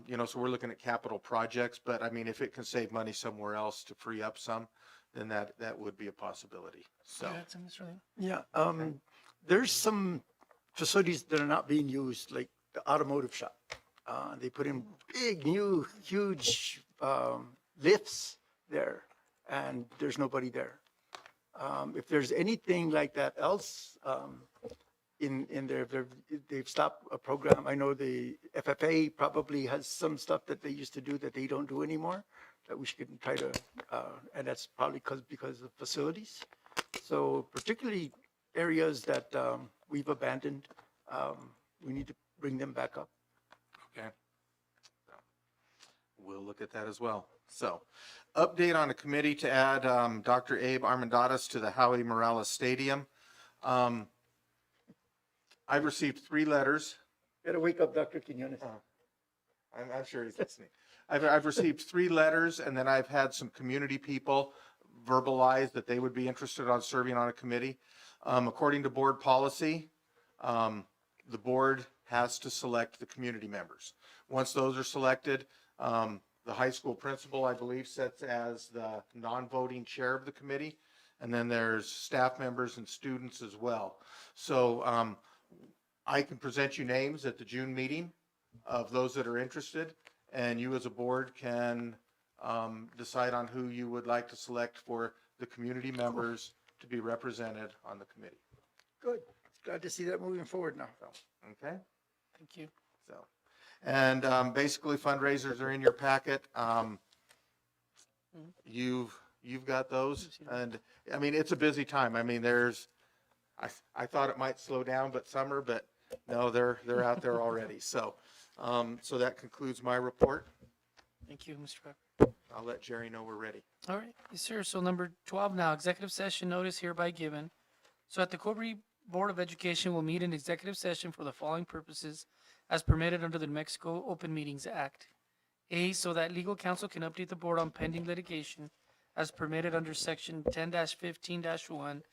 You know, so we're looking at capital projects, but I mean, if it can save money somewhere else to free up some, then that would be a possibility. So, You had some, Mr. Lee? Yeah, there's some facilities that are not being used, like the automotive shop. They put in big, new, huge, lifts there, and there's nobody there. If there's anything like that else, in there, they've stopped a program. I know the FFA probably has some stuff that they used to do that they don't do anymore, that we should try to, and that's probably because of facilities. So particularly areas that we've abandoned, we need to bring them back up. okay. We'll look at that as well. So, update on a committee to add Dr. Abe Armandadas to the Howie Morales Stadium. I've received 3 letters. Gotta wake up, Dr. Quinones. I'm sure he's listening. I've received 3 letters, and then I've had some community people verbalize that they would be interested on serving on a committee. According to board policy, the board has to select the community members. Once those are selected, the high school principal, I believe, sits as the non-voting chair of the committee, and then there's staff members and students as well. So I can present you names at the June meeting of those that are interested, and you as a board can decide on who you would like to select for the community members to be represented on the committee. Good. Glad to see that moving forward now. Okay? Thank you. So, and basically fundraisers are in your packet. You've got those, and I mean, it's a busy time. I mean, I thought it might slow down, but summer, but no, they're out there already. So, so that concludes my report. Thank you, Mr. Becker. I'll let Jerry know we're ready. All right, yes, sir. So number 12 now, executive session notice hereby given. So at the Cobre Board of Education will meet in executive session for the following purposes as permitted under the New Mexico Open Meetings Act. A, so that legal counsel can update the board on pending litigation as permitted under section 10-15-1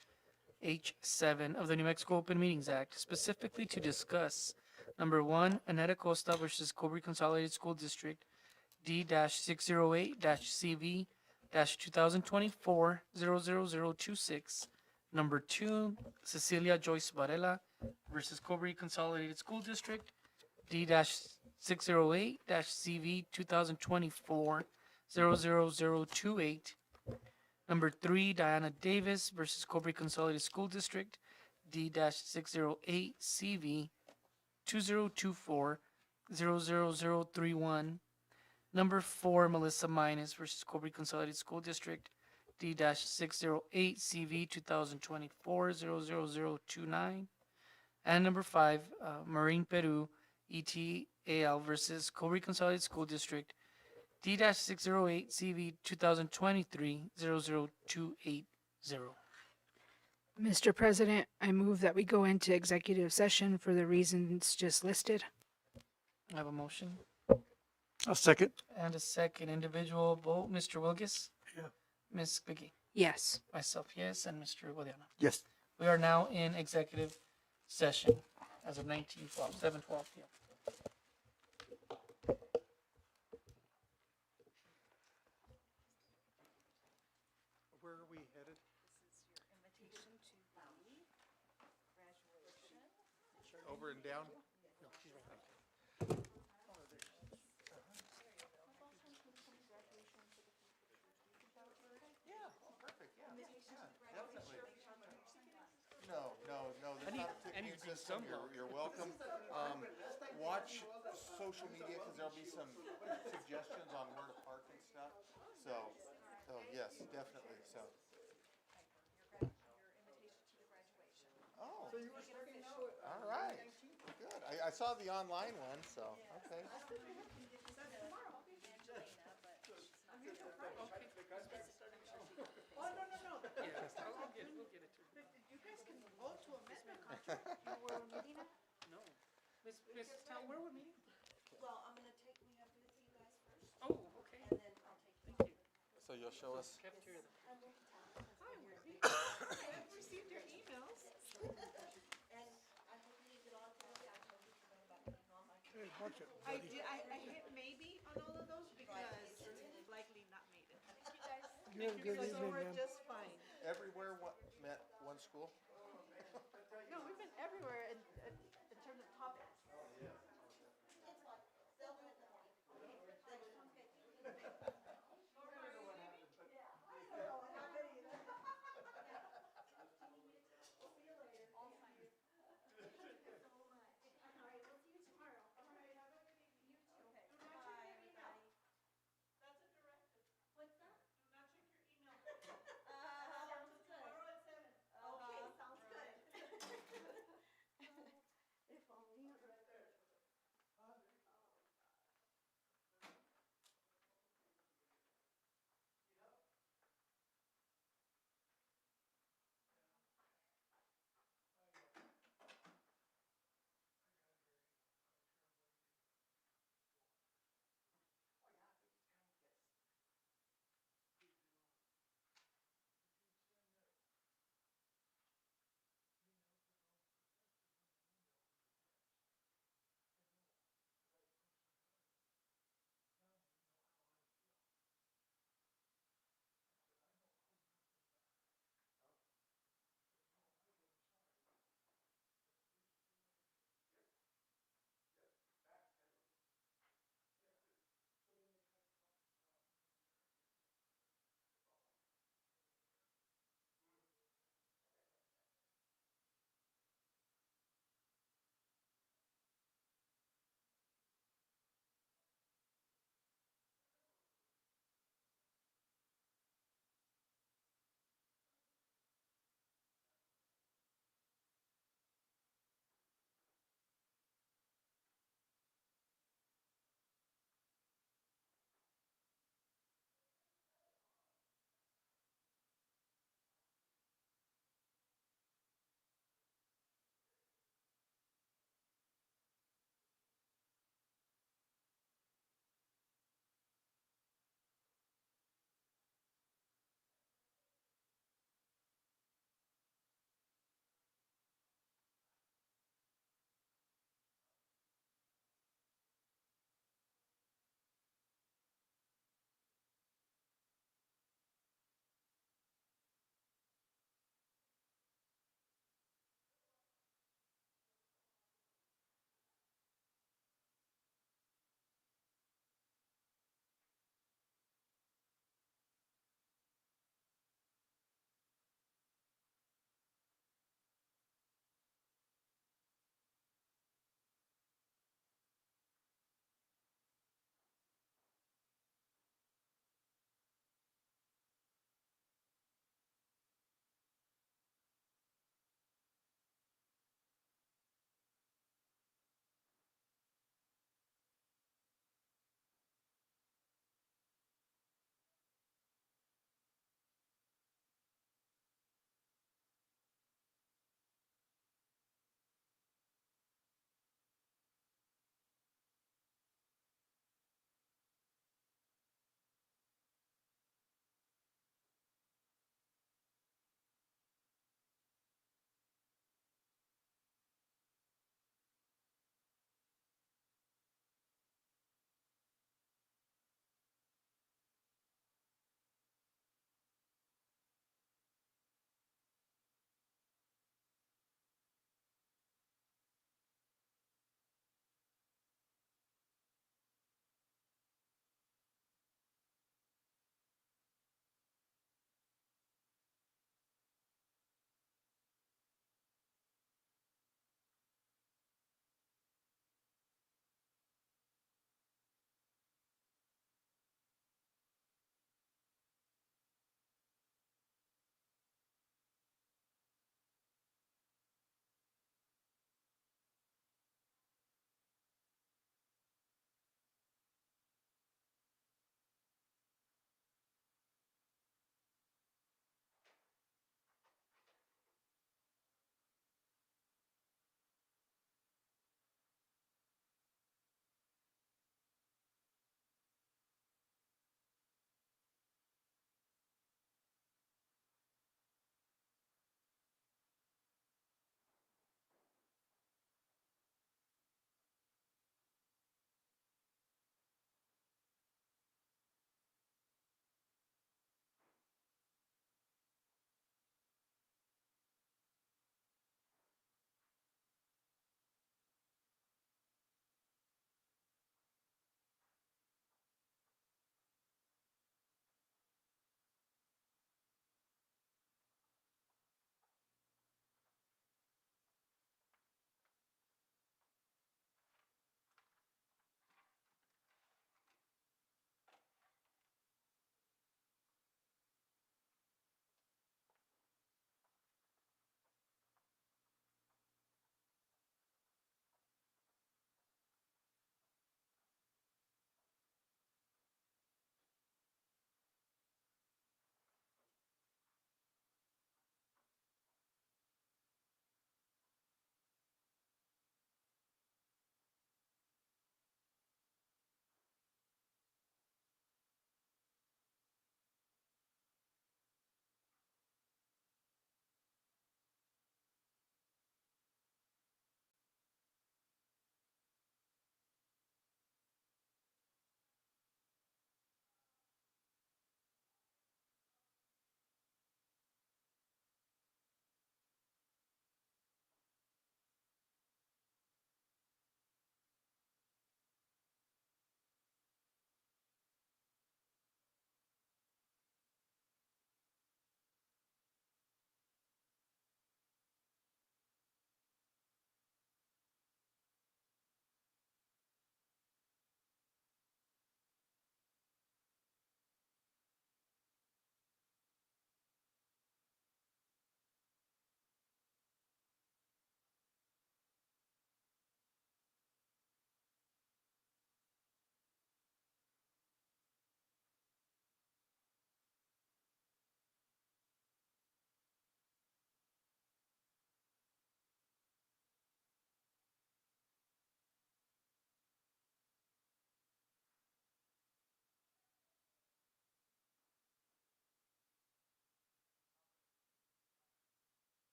H7 of the New Mexico Open Meetings Act, specifically to discuss, number 1, Aneta Costa versus Cobre Consolidated School District, D-608-CV-2024-00026. Number 2, Cecilia Joyce Varela versus Cobre Consolidated School District, D-608-CV-2024-00028. Number 3, Diana Davis versus Cobre Consolidated School District, D-608-CV-2024-00031. Number 4, Melissa Minus versus Cobre Consolidated School District, D-608-CV-2024-00029. And number 5, Marine Peru, ETAL versus Cobre Consolidated School District, D-608-CV-2023-00280. Mr. President, I move that we go into executive session for the reasons just listed. I have a motion A second. and a second. Individual vote, Mr. Wilgis? Yeah. Ms. Vicky? Yes. Myself, yes, and Mr. Guadiana. Yes. We are now in executive session as of 7:12 p.m. Where are we headed? Over and down? No, there's not a ticketing system. You're welcome. Watch social media because there'll be some suggestions on where to park and stuff. So yes, definitely, so. Oh. All right, good. I saw the online one, so, okay. Ms. Tal, where we're meeting? Well, I'm gonna take, we have to see you guys first, Oh, okay. and then I'll take you. Thank you. So you'll show us? Cafeteria. I've received your emails. And I hope you get on to it, I told you to go back and on my. Okay, watch it, I buddy. did, I hit maybe on all of those because likely not made it. You have a good So evening, we're ma'am. just fine. Everywhere met one school? No, we've been everywhere in terms of topics. That's a directive. What's that? Do not check your email. Tomorrow at 7. Okay, sounds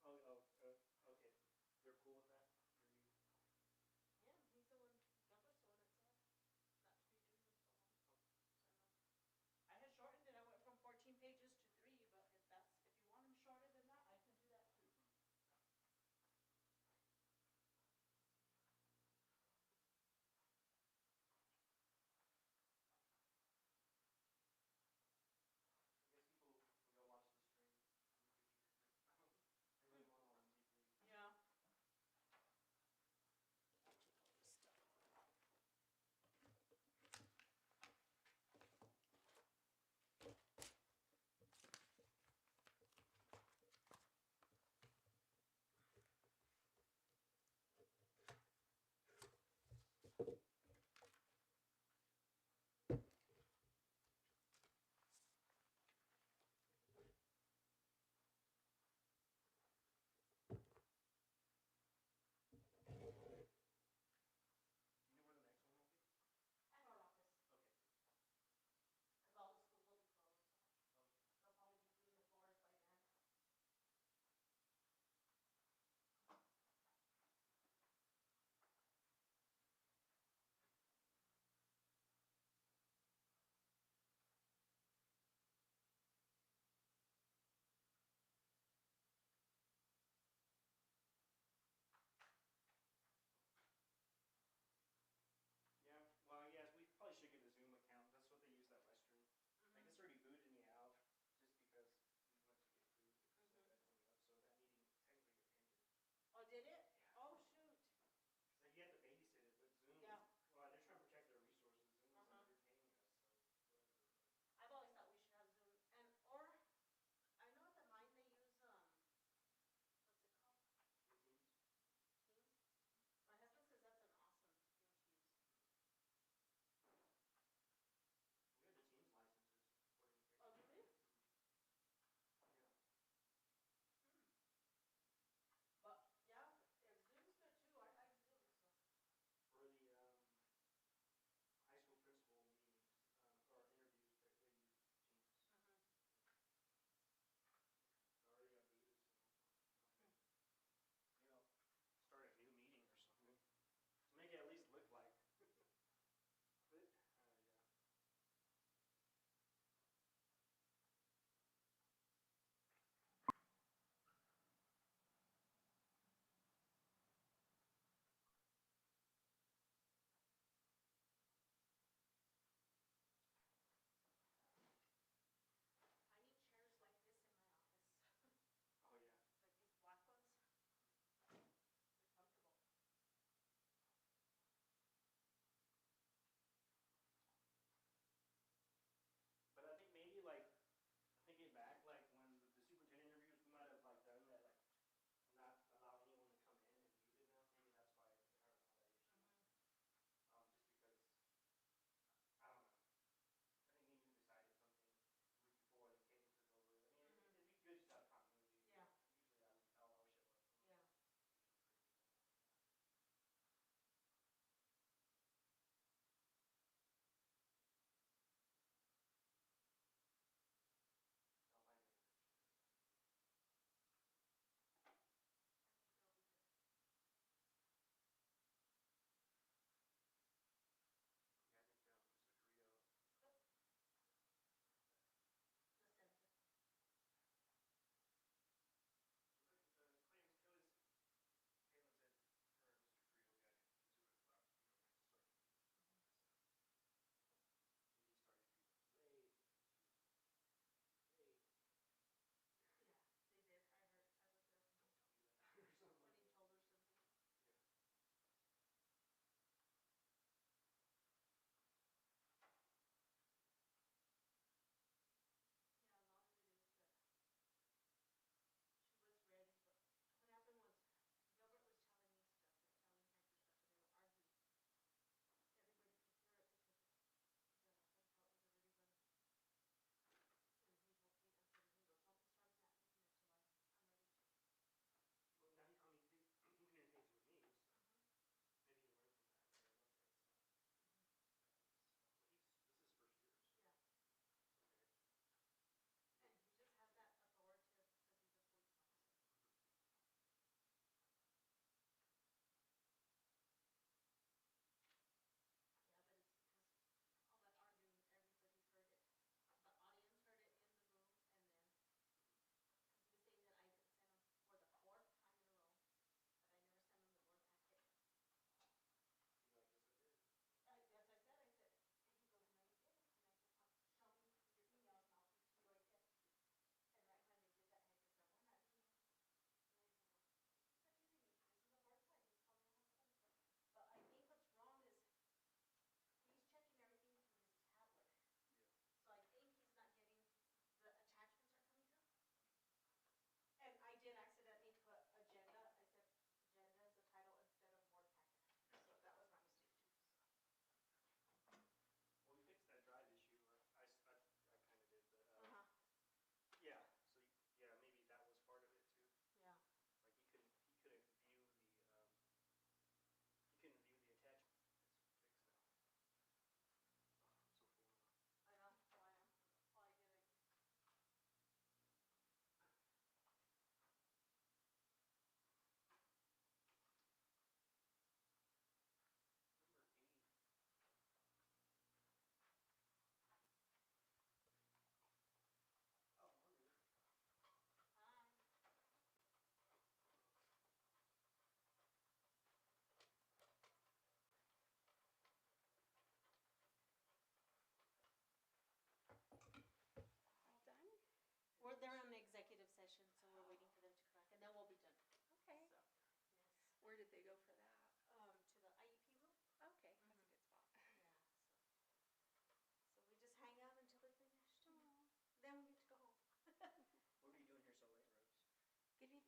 Okay. They're cool with that? Yeah, he's the one, that was the one that said not to be doing them so long. I had shortened it, I went from 14 pages to 3, but if you want them shorter than that, I can do that too. I guess people who don't watch the stream in the future. I really want all the deep reads. Yeah.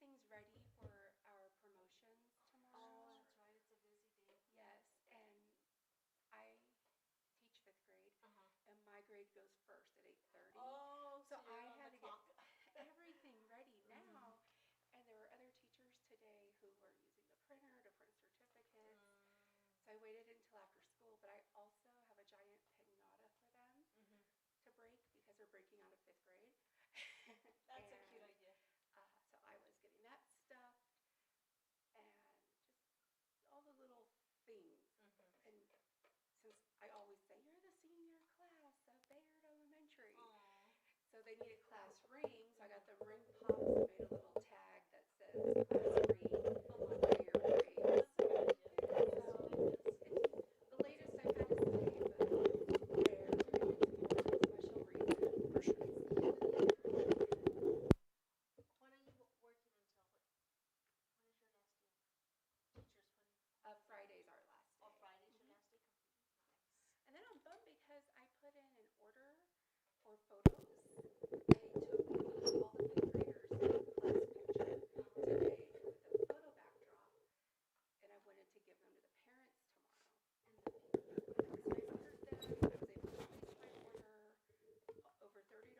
everything's ready for our promotions tomorrow. Oh, that's right, it's a busy day. Yes, and I teach 5th grade, Uh-huh. and my grade goes first at 8:30. Oh, So you're I on had the to get clock. everything ready now. And there were other teachers today who were using the printer to print certificates. So I waited until after school, but I also have a giant pinata for them to break because they're breaking out of 5th grade. That's a cute And, idea. So I was getting that stuffed and just all the little things. And since I always say, you're the senior class of Bayard Elementary. Aw. So they needed class rings, so I got them ring pops and made a little tag that says class ring, Bayard grades. That's a good idea. So it's the latest I've had to say, but rare, special reason. For sure. When are you working until, when is your last day? Teachers, when? Friday's our last day. Oh, Friday's your last day completely? Nice. And then I'm bummed because I put in an order for photos. They took all the 5th graders' class picture today with a photo backdrop, and I wanted to give them to the parents tomorrow. And the people. So I ordered them. I was able to place my order over $30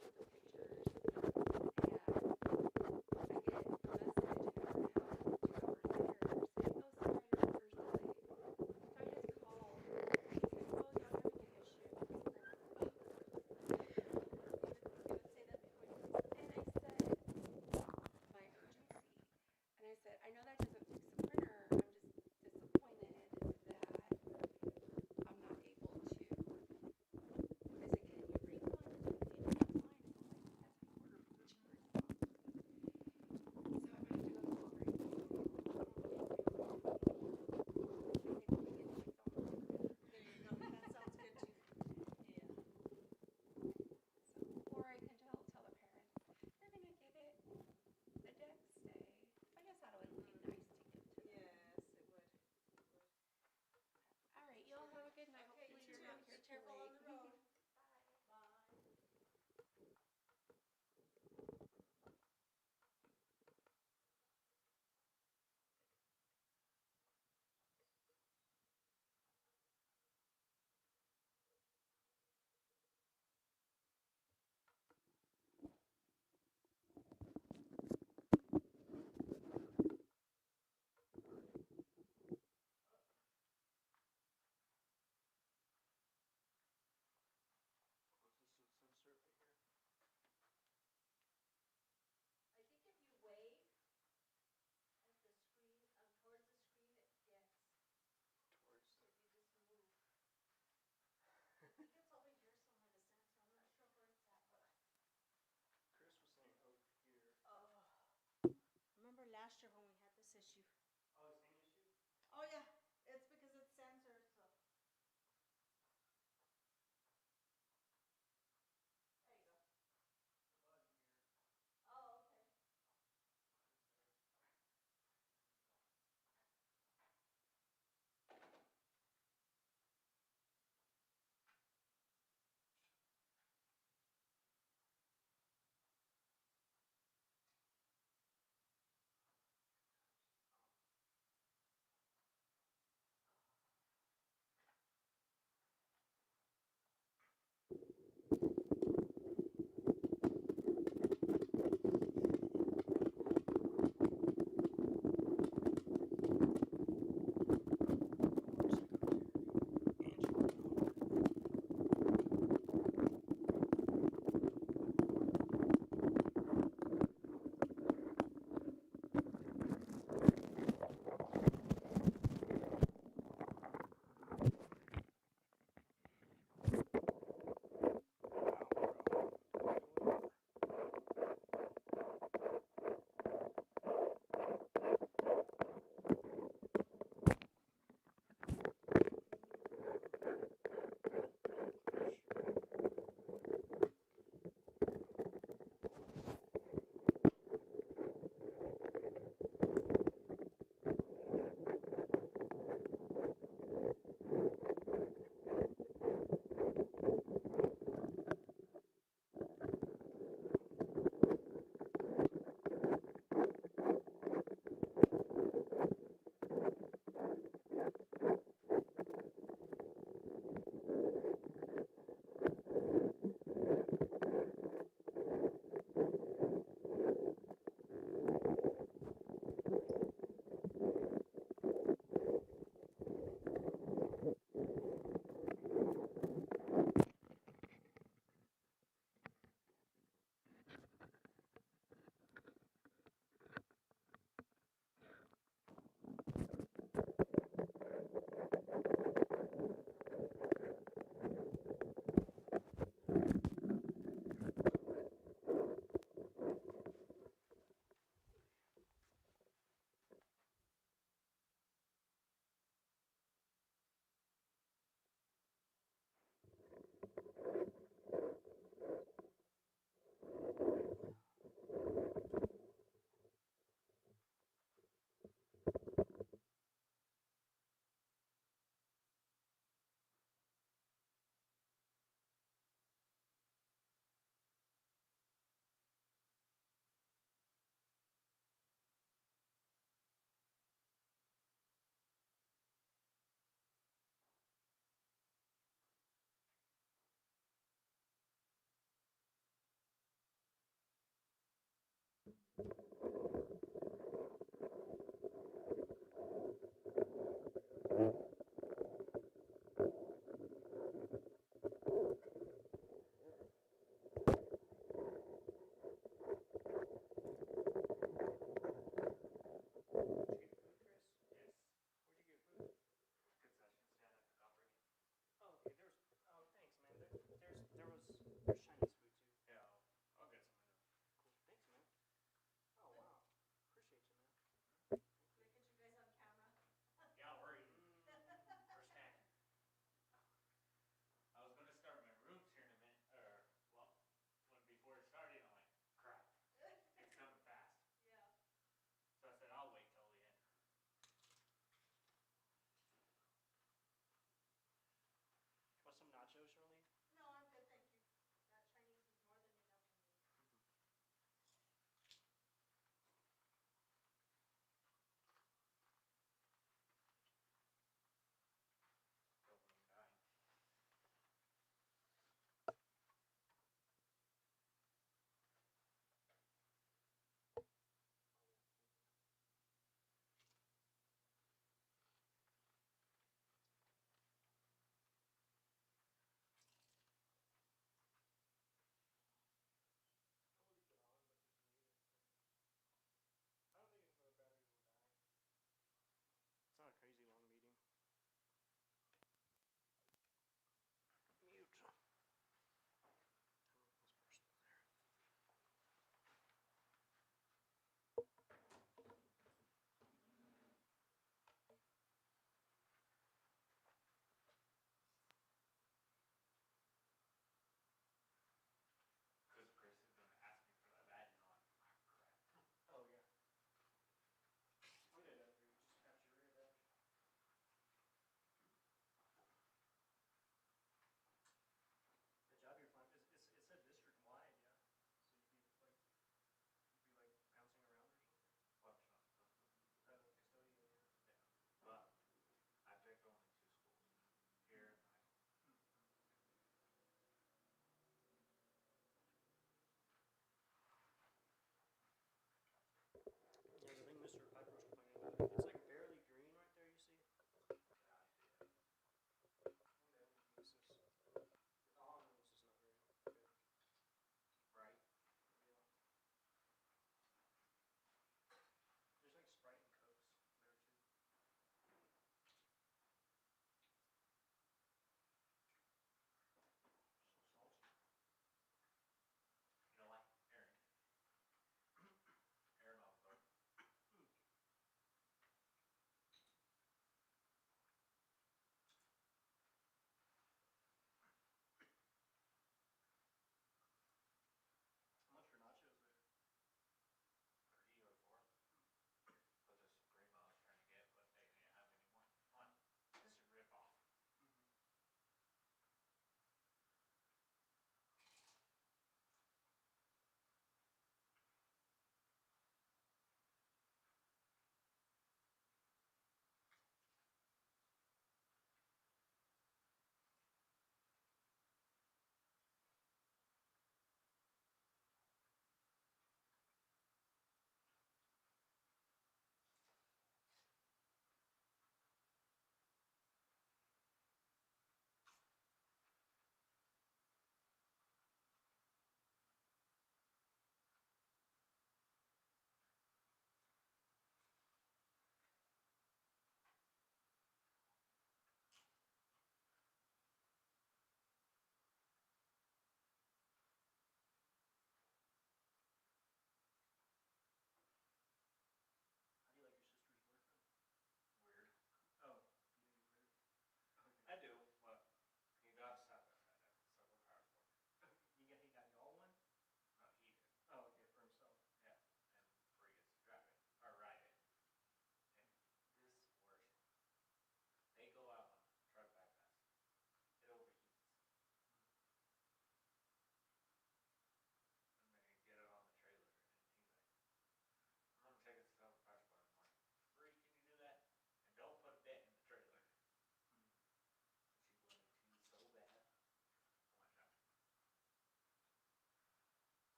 for the pictures, and I get a message an hour and a half, 2 hours later saying, "Oh, sorry, your order's delayed." So I just called. He said, "Oh, yeah, I'm having an issue."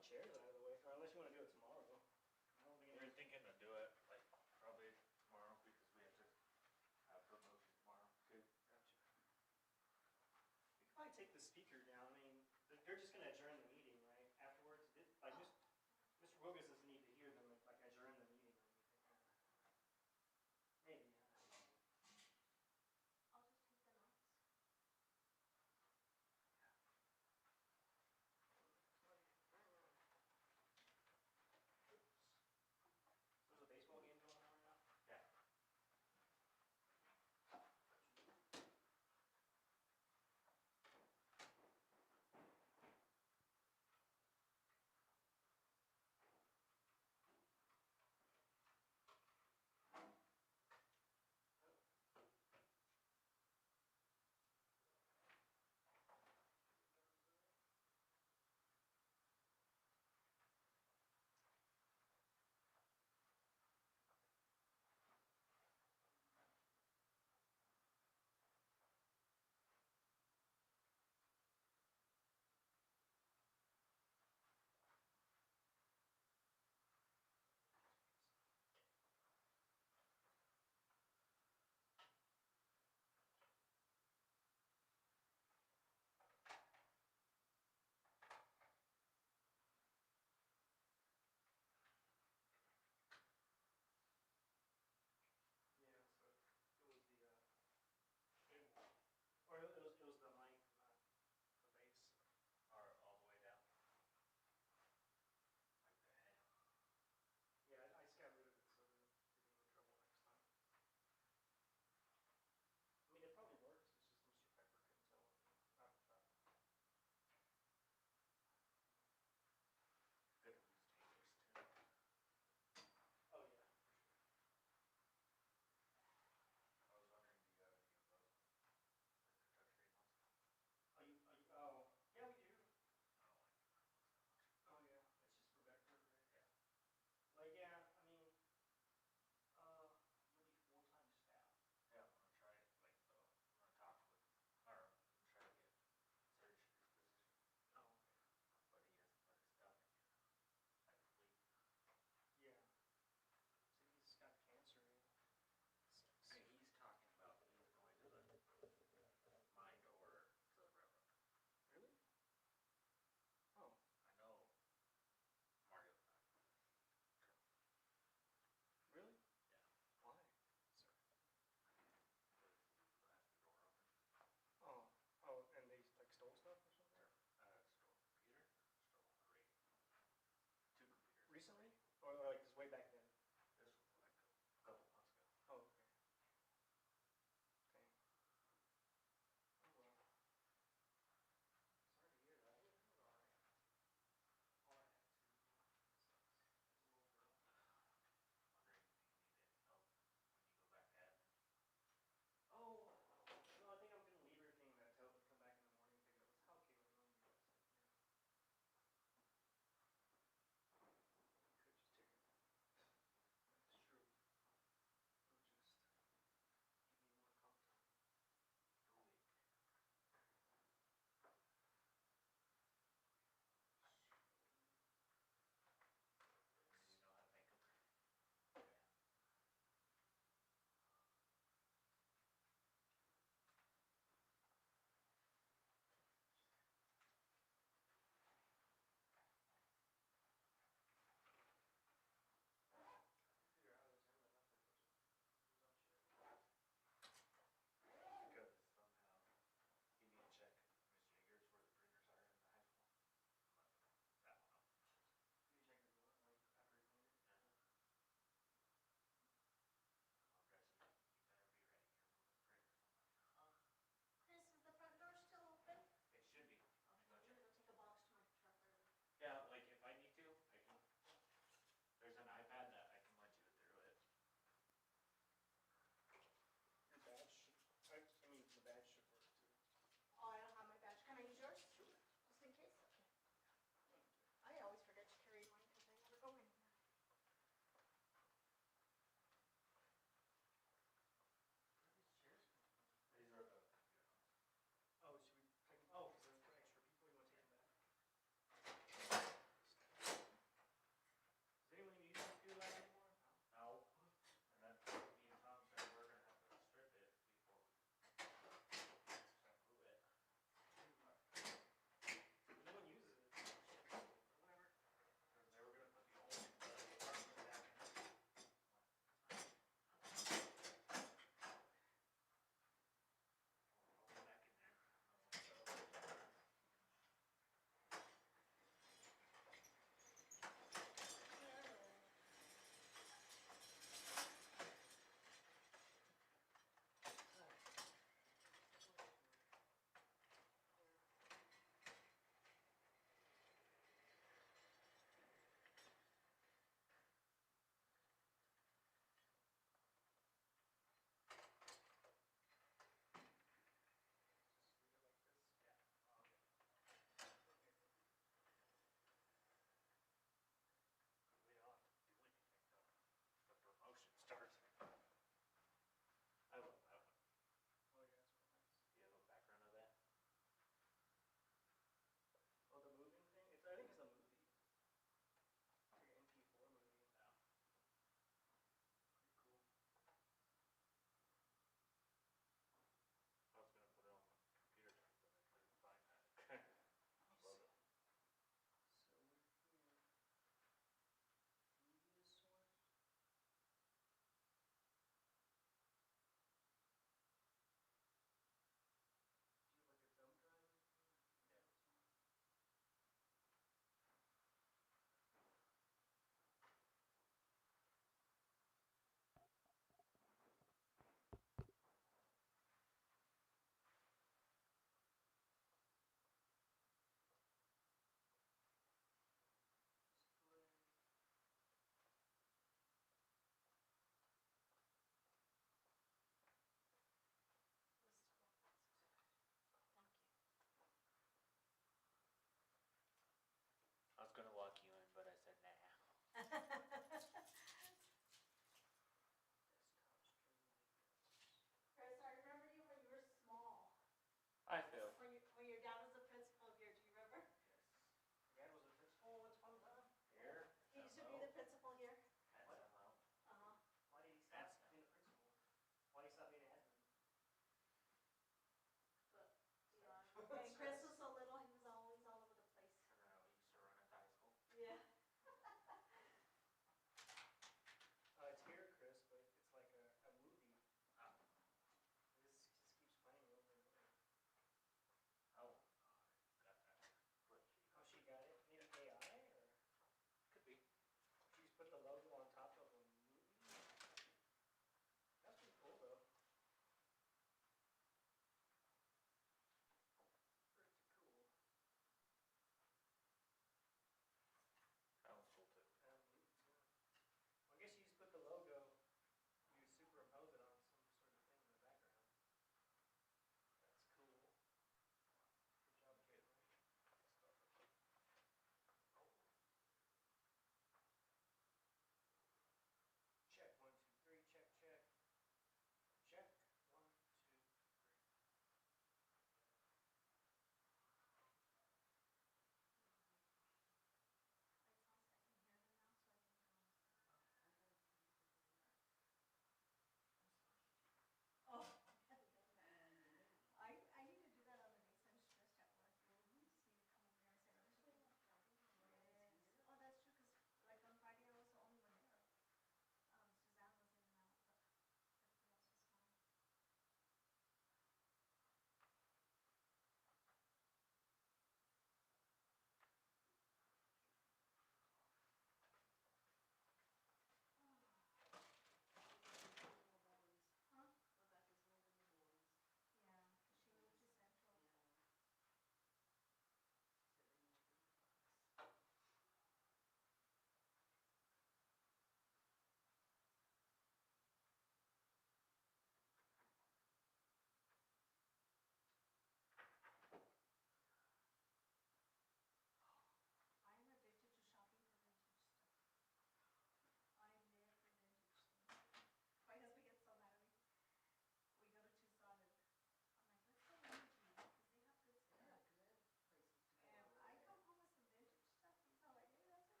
the chairs out of the way, or unless you wanna do it tomorrow. I don't think We're thinking to do it like probably tomorrow because we have to have the motion tomorrow too. Gotcha. We could probably take the speaker down, I mean, they're just gonna adjourn the meeting, right, afterwards? Like, Mr. Wilkins doesn't need to hear them, if, like, adjourn the meeting or anything. Maybe, I don't know. I'll just take the notes. There's a baseball game going on right now? Yeah.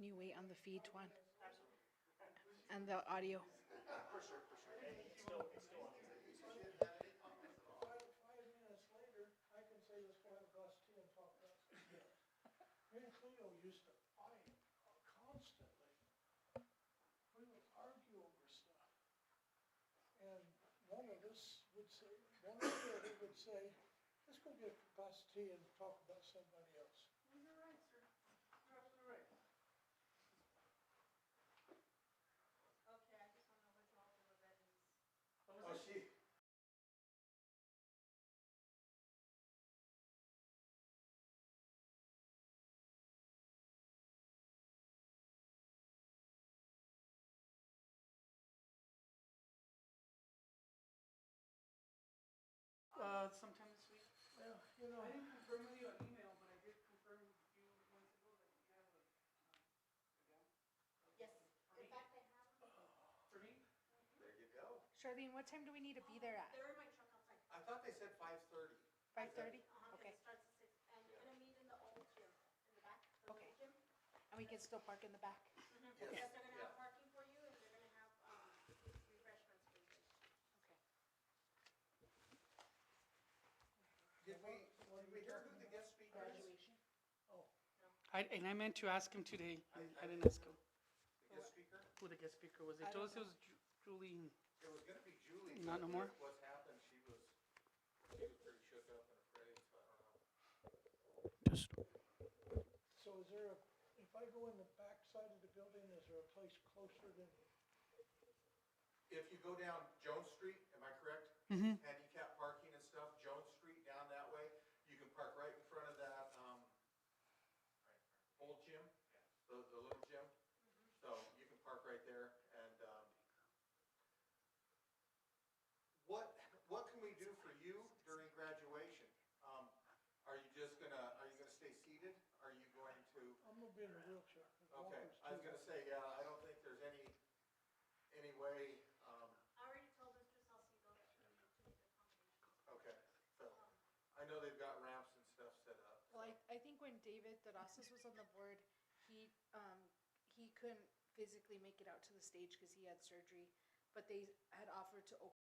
Can you wait on the feed, Tuan? And the audio? Five minutes later, I can say, let's go have a glass of tea and talk about something else. Me and Cleo used to fight constantly. We would argue over stuff. And one of us would say, one of the other would say, let's go get a glass of tea and talk about somebody else. You're right, sir. You're absolutely right. Okay, I just want to know which one of that is. Oh, she, Sometime this week. Yeah, you know, I didn't confirm with you on email, but I did confirm with you months ago that you have a gown Yes, in fact, I have them. for me. there you go. Charlene, what time do we need to be there at? They're in my truck outside. I thought they said 5:30. 5:30? And Okay. it starts at 6, and we're gonna meet in the old gym, in the back, the Okay. old gym. And we can still park in the back? Yes, they're gonna have parking for you, and they're gonna have, refreshments for you. Okay. Did we hear who the guest speaker is? Graduation? And I meant to ask him today, and I didn't ask him The guest speaker? who the guest speaker was. They told us it was Julie. It was gonna be Julie. Not no but more? with what's happened, she was pretty shook up and afraid, so I don't know. Just. so is there a, if I go in the back side of the building, is there a place closer than? If you go down Jones Street, am I correct? Mm-hmm. Handicap parking and stuff, Jones Street down that way, you can park right in front of that, old gym, the little gym. So you can park right there and, what can we do for you during graduation? Are you gonna stay seated? Are you going to? I'm gonna be in a wheelchair. 'cause Okay, walker's I was too gonna bad. say, yeah, I don't think there's any way, I already told Mr. Salcido that we need to make accommodations. okay, so, I know they've got ramps and stuff set up. Well, I think when David Terrazas was on the board, he couldn't physically make it out to the stage because he had surgery, but they had offered to open.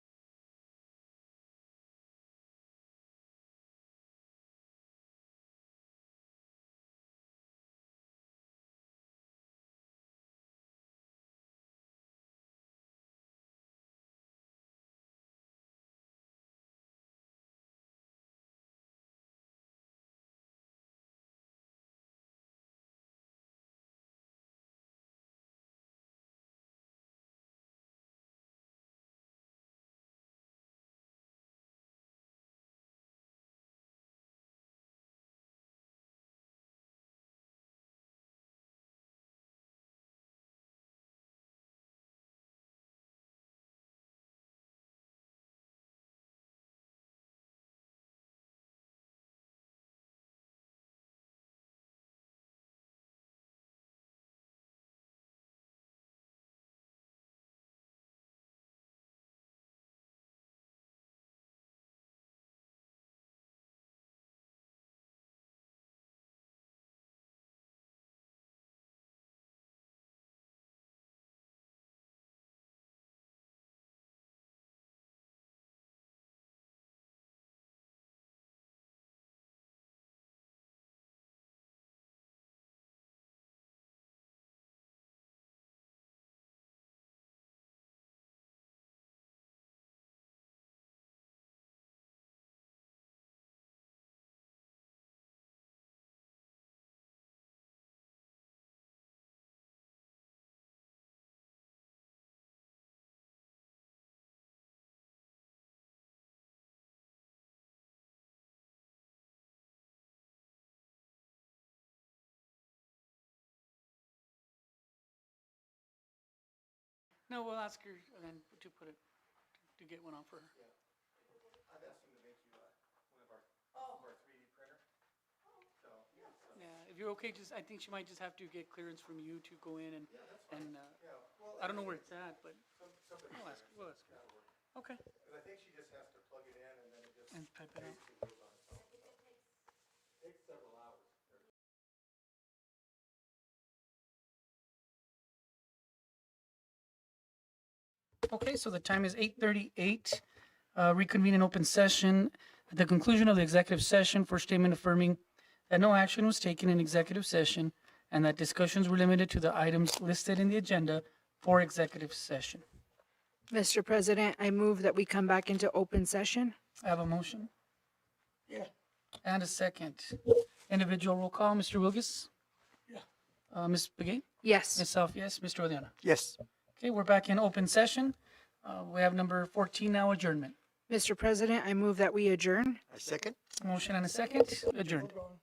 No, we'll ask her and then to put it, to get one on for her. Yeah. I've asked them to make you, one of our 3D printer. So, Yeah, if you're okay, I think she might just have to get clearance from you to go in and, yeah, that's fine. Yeah, well. I don't know where it's at, but Somebody. we'll ask her. That'll work. Okay. Because I think she just has to plug it in and then it just. And type it out. basically goes on its own. Takes several hours. Okay, so the time is 8:38. Reconvene in open session. At the conclusion of the executive session, for statement affirming that no action was taken in executive session and that discussions were limited to the items listed in the agenda for executive session. Mr. President, I move that we come back into open session. I have a motion Yeah. and a second. Individual roll call, Mr. Wilgus? Yeah. Ms. Begay? Yes. Ms. Self, yes. Mr. Odiana? Yes. Okay, we're back in open session. We have number 14 now, adjournment. Mr. President, I move that we adjourn. A second? Motion and a second, adjourned. Hold on.